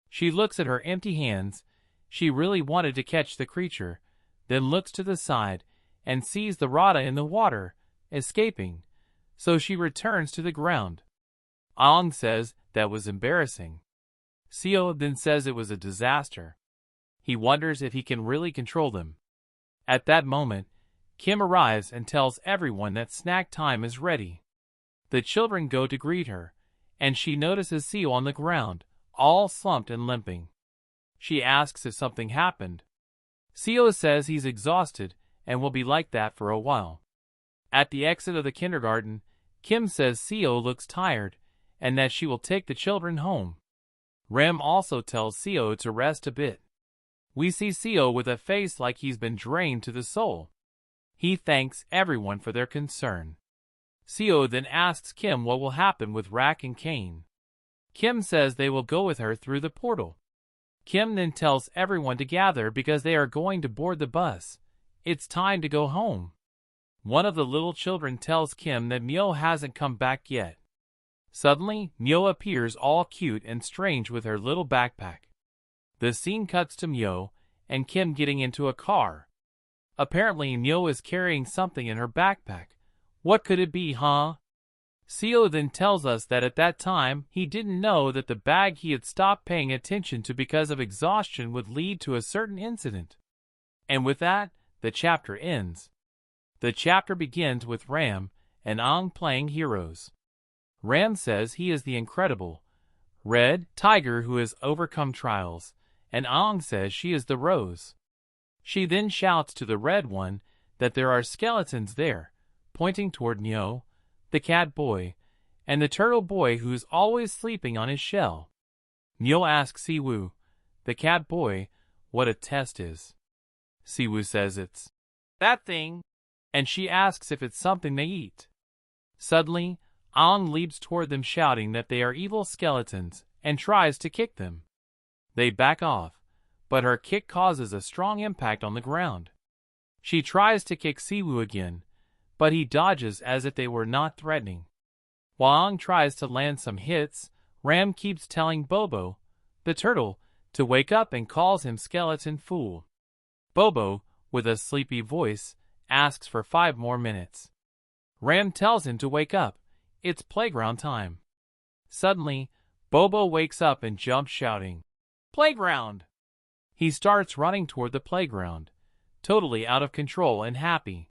She looks at her empty hands. She really wanted to catch the creature, then looks to the side and sees the Rada in the water, escaping, so she returns to the ground. Ong says that was embarrassing. Seo then says it was a disaster. He wonders if he can really control them. At that moment, Kim arrives and tells everyone that snack time is ready. The children go to greet her, and she notices Seo on the ground, all slumped and limping. She asks if something happened. Seo says he's exhausted and will be like that for a while. At the exit of the kindergarten, Kim says Seo looks tired and that she will take the children home. Rem also tells Seo to rest a bit. We see Seo with a face like he's been drained to the soul. He thanks everyone for their concern. Seo then asks Kim what will happen with Rak and Kane. Kim says they will go with her through the portal. Kim then tells everyone to gather because they are going to board the bus. It's time to go home. One of the little children tells Kim that Myo hasn't come back yet. Suddenly, Myo appears all cute and strange with her little backpack. The scene cuts to Myo and Kim getting into a car. Apparently, Myo is carrying something in her backpack. What could it be, huh? Seo then tells us that at that time, he didn't know that the bag he had stopped paying attention to because of exhaustion would lead to a certain incident. And with that, the chapter ends. The chapter begins with Ram and Ong playing heroes. Ram says he is the incredible red tiger who has overcome trials, and Ong says she is the rose. She then shouts to the red one that there are skeletons there, pointing toward Myo, the cat boy, and the turtle boy who's always sleeping on his shell. Myo asks Siwoo, the cat boy, what a test is. Siwoo says it's that thing, and she asks if it's something they eat. Suddenly, Ong leaps toward them shouting that they are evil skeletons and tries to kick them. They back off, but her kick causes a strong impact on the ground. She tries to kick Siwoo again, but he dodges as if they were not threatening. While Ong tries to land some hits, Ram keeps telling Bobo, the turtle, to wake up and calls him skeleton fool. Bobo, with a sleepy voice, asks for 5 more minutes. Ram tells him to wake up. It's playground time. Suddenly, Bobo wakes up and jumps shouting, "Playground!" He starts running toward the playground, totally out of control and happy.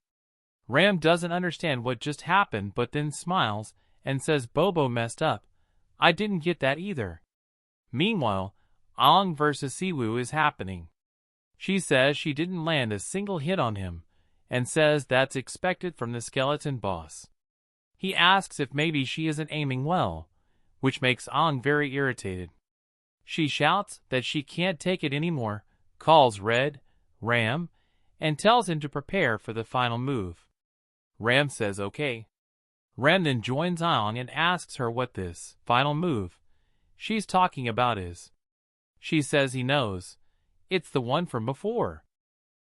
Ram doesn't understand what just happened but then smiles and says Bobo messed up. I didn't get that either. Meanwhile, Aang versus Siwoo is happening. She says she didn't land a single hit on him, and says that's expected from the skeleton boss. He asks if maybe she isn't aiming well, which makes Aang very irritated. She shouts that she can't take it anymore, calls Red, Ram, and tells him to prepare for the final move. Ram says okay. Ram then joins Aang and asks her what this final move she's talking about is. She says he knows. It's the one from before.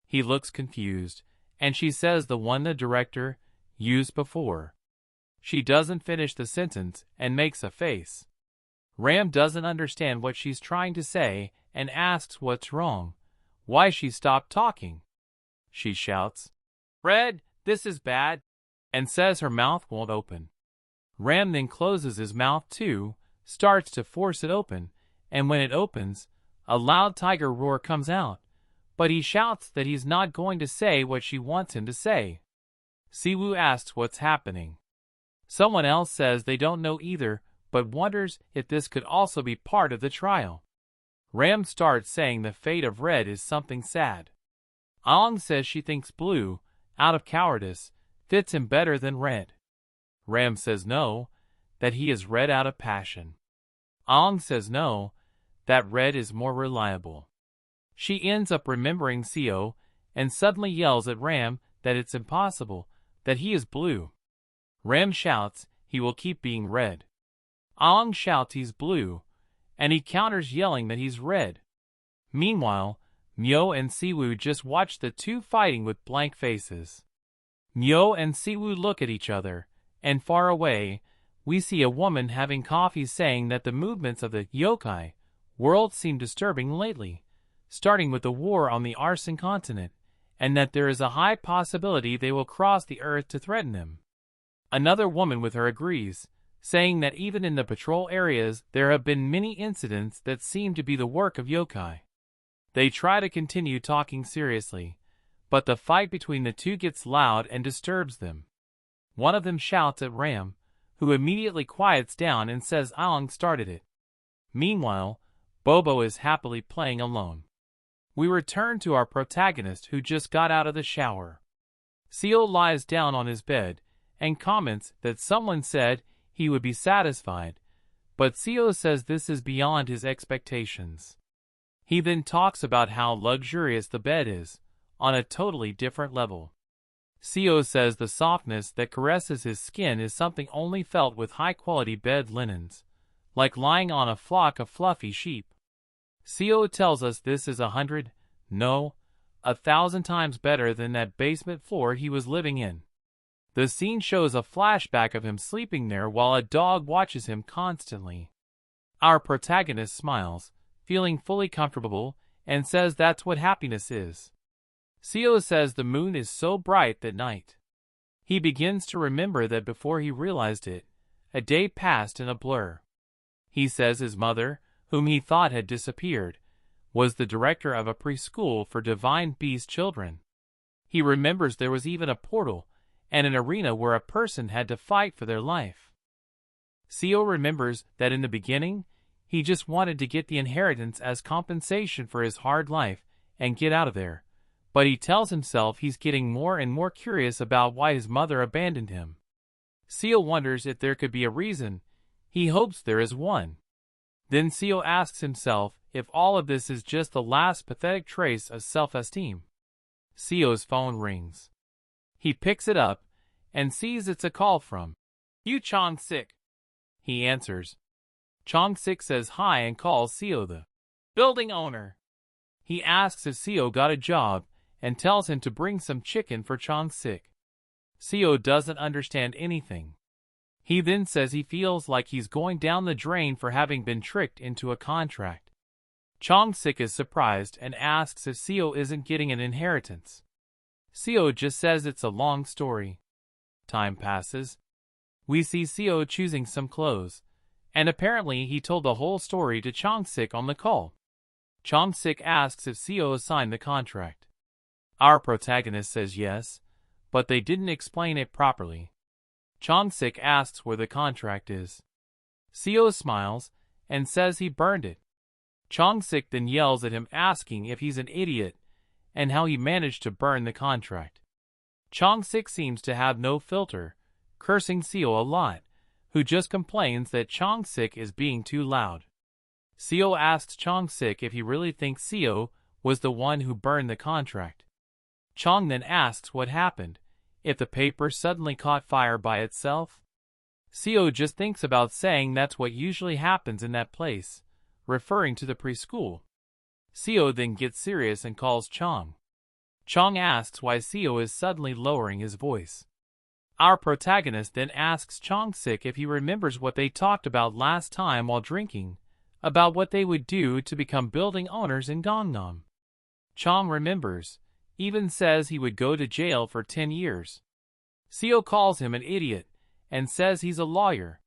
He looks confused, and she says the one the director used before. She doesn't finish the sentence and makes a face. Ram doesn't understand what she's trying to say and asks what's wrong, why she stopped talking. She shouts, Red, this is bad, and says her mouth won't open. Ram then closes his mouth too, starts to force it open, and when it opens, a loud tiger roar comes out, but he shouts that he's not going to say what she wants him to say. Siwoo asks what's happening. Someone else says they don't know either, but wonders if this could also be part of the trial. Ram starts saying the fate of Red is something sad. Aang says she thinks Blue, out of cowardice, fits him better than Red. Ram says no, that he is Red out of passion. Aang says no, that Red is more reliable. She ends up remembering Seo, and suddenly yells at Ram that it's impossible, that he is Blue. Ram shouts he will keep being Red. Aang shouts he's Blue, and he counters yelling that he's Red. Meanwhile, Myo and Siwoo just watch the two fighting with blank faces. Myo and Siwoo look at each other, and far away, we see a woman having coffee saying that the movements of the yokai world seem disturbing lately, starting with the war on the Arson continent, and that there is a high possibility they will cross the earth to threaten them. Another woman with her agrees, saying that even in the patrol areas there have been many incidents that seem to be the work of yokai. They try to continue talking seriously, but the fight between the two gets loud and disturbs them. One of them shouts at Ram, who immediately quiets down and says Aang started it. Meanwhile, Bobo is happily playing alone. We return to our protagonist who just got out of the shower. Seo lies down on his bed and comments that someone said he would be satisfied, but Seo says this is beyond his expectations. He then talks about how luxurious the bed is, on a totally different level. Seo says the softness that caresses his skin is something only felt with high-quality bed linens, like lying on a flock of fluffy sheep. Seo tells us this is 100, no, 1,000 times better than that basement floor he was living in. The scene shows a flashback of him sleeping there while a dog watches him constantly. Our protagonist smiles, feeling fully comfortable, and says that's what happiness is. Seo says the moon is so bright that night. He begins to remember that before he realized it, a day passed in a blur. He says his mother, whom he thought had disappeared, was the director of a preschool for divine beast children. He remembers there was even a portal and an arena where a person had to fight for their life. Seo remembers that in the beginning, he just wanted to get the inheritance as compensation for his hard life and get out of there, but he tells himself he's getting more and more curious about why his mother abandoned him. Seo wonders if there could be a reason. He hopes there is one. Then Seo asks himself if all of this is just the last pathetic trace of self-esteem. Seo's phone rings. He picks it up and sees it's a call from Yu Chong-sik. He answers. Chong-sik says hi and calls Seo the building owner. He asks if Seo got a job and tells him to bring some chicken for Chong-sik. Seo doesn't understand anything. He then says he feels like he's going down the drain for having been tricked into a contract. Chong-sik is surprised and asks if Seo isn't getting an inheritance. Seo just says it's a long story. Time passes. We see Seo choosing some clothes, and apparently he told the whole story to Chong-sik on the call. Chong-sik asks if Seo signed the contract. Our protagonist says yes, but they didn't explain it properly. Chong-sik asks where the contract is. Seo smiles and says he burned it. Chong-sik then yells at him asking if he's an idiot and how he managed to burn the contract. Chong-sik seems to have no filter, cursing Seo a lot, who just complains that Chong-sik is being too loud. Seo asks Chong-sik if he really thinks Seo was the one who burned the contract. Chong then asks what happened, if the paper suddenly caught fire by itself. Seo just thinks about saying that's what usually happens in that place, referring to the preschool. Seo then gets serious and calls Chong. Chong asks why Seo is suddenly lowering his voice. Our protagonist then asks Chong-sik if he remembers what they talked about last time while drinking, about what they would do to become building owners in Gangnam. Chong remembers, even says he would go to jail for 10 years. Seo calls him an idiot and says he's a lawyer.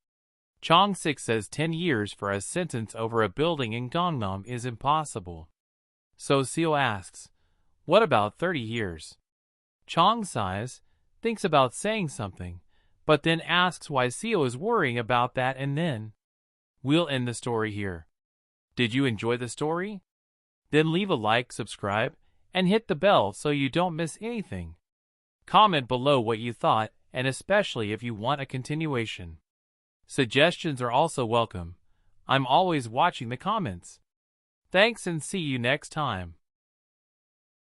Chong-sik says 10 years for a sentence over a building in Gangnam is impossible. So Seo asks, what about 30 years? Chong sighs, thinks about saying something, but then asks why Seo is worrying about that, and then we'll end the story here. Did you enjoy the story? Then leave a like, subscribe, and hit the bell so you don't miss anything. Comment below what you thought, and especially if you want a continuation. Suggestions are also welcome. I'm always watching the comments. Thanks and see you next time.